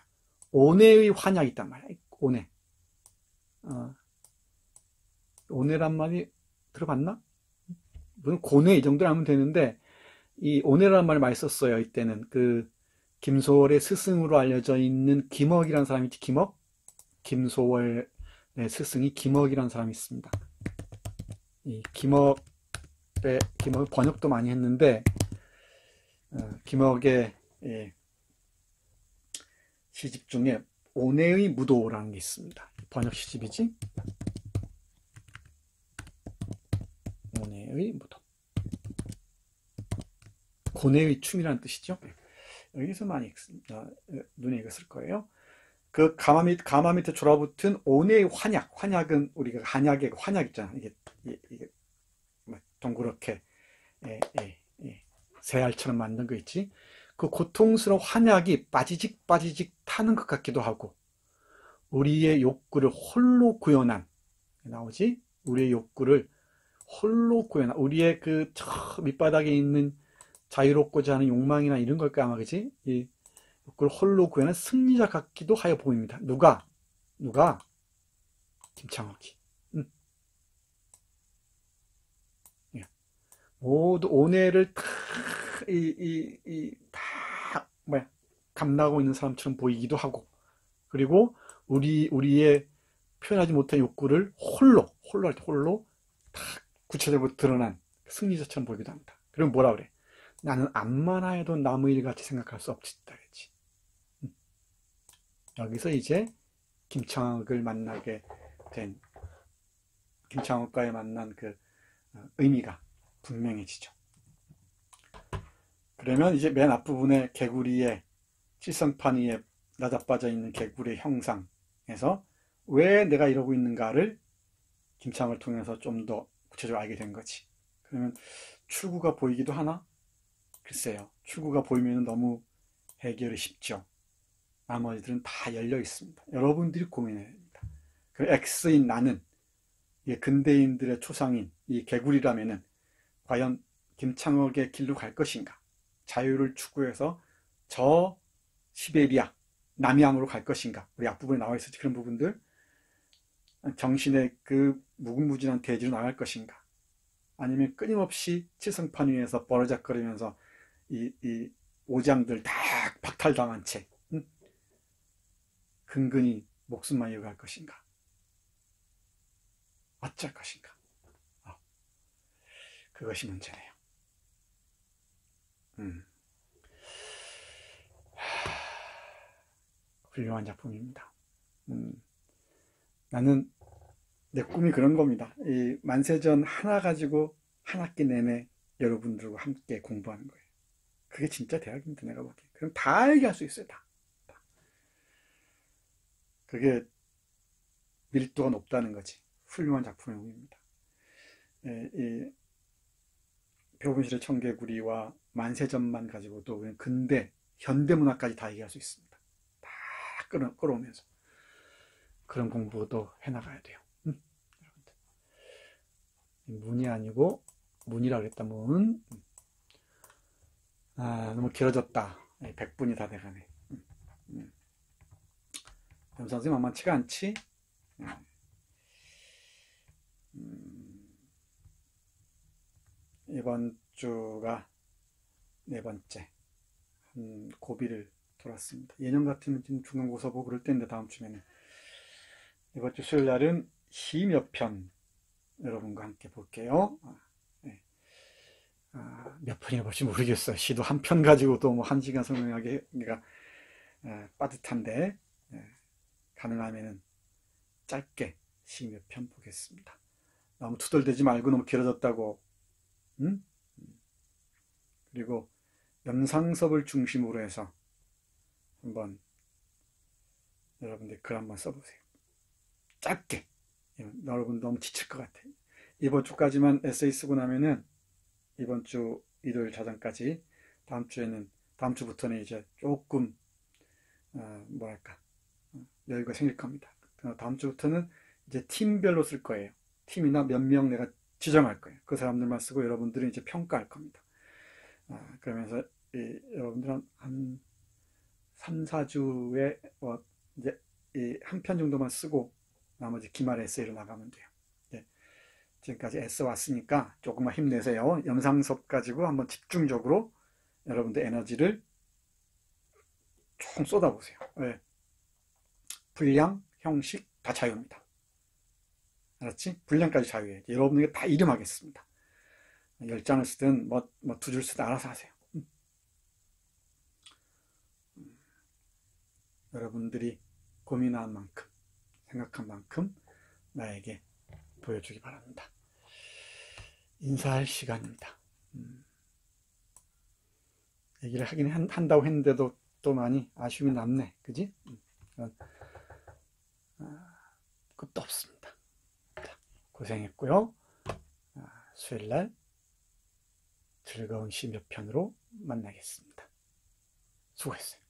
온해의 환약이 있단 말이야. 온해. 온해란 말이 들어봤나? 물론 고뇌 이 정도로 하면 되는데 이 온해란 말을 많이 썼어요. 이때는 그 김소월의 스승으로 알려져 있는 김억이라는 사람이 있지. 김소월의 스승이 김억이라는 사람이 있습니다. 이 김억 번역도 많이 했는데 김억의 시집 중에 온해의 무도라는 게 있습니다. 번역 시집이지. 온해의 무도. 고뇌의 춤이라는 뜻이죠. 여기서 많이 눈에 익었을 거예요. 그 가마 밑에 졸아붙은 온해의 환약은 우리가 한약의 환약 있잖아. 이게 동그랗게 새알처럼 만든 거 있지. 그 고통스러운 환약이 빠지직 타는 것 같기도 하고, 우리의 욕구를 홀로 구현한, 나오지? 우리의 욕구를 홀로 구현한, 우리의 그 저 밑바닥에 있는 자유롭고자 하는 욕망이나 이런 걸까 아마, 그지? 이 욕구를 홀로 구현한 승리자 같기도 하여 보입니다. 누가? 김창옥이. 모두 온해를 다, 뭐야, 감당하고 있는 사람처럼 보이기도 하고, 그리고 우리의 표현하지 못한 욕구를 홀로 할 때 홀로 다 구체적으로 드러난 승리자처럼 보이기도 합니다. 그리고 뭐라 그래? 나는 암만 해도 남의 일같이 생각할 수 없다 그랬지. 여기서 이제 김창학을 만나게 된, 김창학과에 만난 그 의미가 분명해지죠. 그러면 이제 맨 앞부분에 개구리의 칠성판 위에 나자빠져 있는 개구리의 형상에서 왜 내가 이러고 있는가를 김창을 통해서 좀 더 구체적으로 알게 된 거지. 그러면 출구가 보이기도 하나? 글쎄요. 출구가 보이면 너무 해결이 쉽죠. 나머지들은 다 열려 있습니다. 여러분들이 고민해야 됩니다. 그 X인 나는, 근대인들의 초상인 이 개구리라면은 과연 김창옥의 길로 갈 것인가? 자유를 추구해서 저 시베리아, 남양으로 갈 것인가? 우리 앞부분에 나와 있었지, 그런 부분들. 정신의 그 무궁무진한 대지로 나갈 것인가? 아니면 끊임없이 칠성판 위에서 버르작거리면서 이 오장들 다 박탈당한 채 근근히 목숨만 이어갈 것인가? 어쩔 것인가? 그것이 문제네요. 훌륭한 작품입니다. 나는 내 꿈이 그런 겁니다. 이 만세전 하나 가지고 한 학기 내내 여러분들과 함께 공부하는 거예요. 그게 진짜 대학입니다, 내가 보기엔. 그럼 다 얘기할 수 있어요, 다. 그게 밀도가 높다는 거지. 훌륭한 작품의 의미입니다. 이 배우분실의 청개구리와 만세전만 가지고도 그냥 근대, 현대문화까지 다 얘기할 수 있습니다. 다 끌어오면서. 그런 공부도 해나가야 돼요. 문이 아니고 문이라고 그랬다, 문. 너무 길어졌다. 100분이 다 돼가네. 선생님 만만치가 않지? 이번 주가 네 번째 고비를 돌았습니다. 예년 같으면 지금 중간고사 보고 그럴 때인데 다음 주면은 이번 주 수요일 날은 시 몇 편 여러분과 함께 볼게요. 몇 편이나 볼지 모르겠어요. 시도 한 편 가지고도 뭐 1시간 설명하기가 빠듯한데 가능하면은 짧게 시 몇 편 보겠습니다. 너무 투덜대지 말고 너무 길어졌다고. 그리고 영상섭을 중심으로 해서 한번 여러분들 글 한번 써보세요. 짧게. 여러분 너무 지칠 것 같아. 이번 주까지만 에세이 쓰고 나면은 이번 주 일요일 자정까지, 다음 주부터는 이제 조금 뭐랄까 여유가 생길 겁니다. 다음 주부터는 이제 팀별로 쓸 거예요. 팀이나 몇 명 내가 지정할 거예요. 그 사람들만 쓰고 여러분들은 이제 평가할 겁니다. 그러면서 여러분들은 한 3, 4주에 이제 한 편 정도만 쓰고 나머지 기말 에세이로 나가면 돼요. 지금까지 애써 왔으니까 조금만 힘내세요. 영상섭 가지고 한번 집중적으로 여러분들 에너지를 총 쏟아보세요. 분량, 형식 다 자유입니다. 알았지? 분량까지 자유해. 여러분에게 다 이름하겠습니다. 10장을 쓰든 뭐 2줄 쓰든 알아서 하세요. 여러분들이 고민한 만큼, 생각한 만큼 나에게 보여주기 바랍니다. 인사할 시간입니다. 얘기를 하긴 한다고 했는데도 또 많이 아쉬움이 남네. 그지? 끝도 없습니다. 고생했고요. 수요일날 즐거운 시 몇 편으로 만나겠습니다. 수고했어요.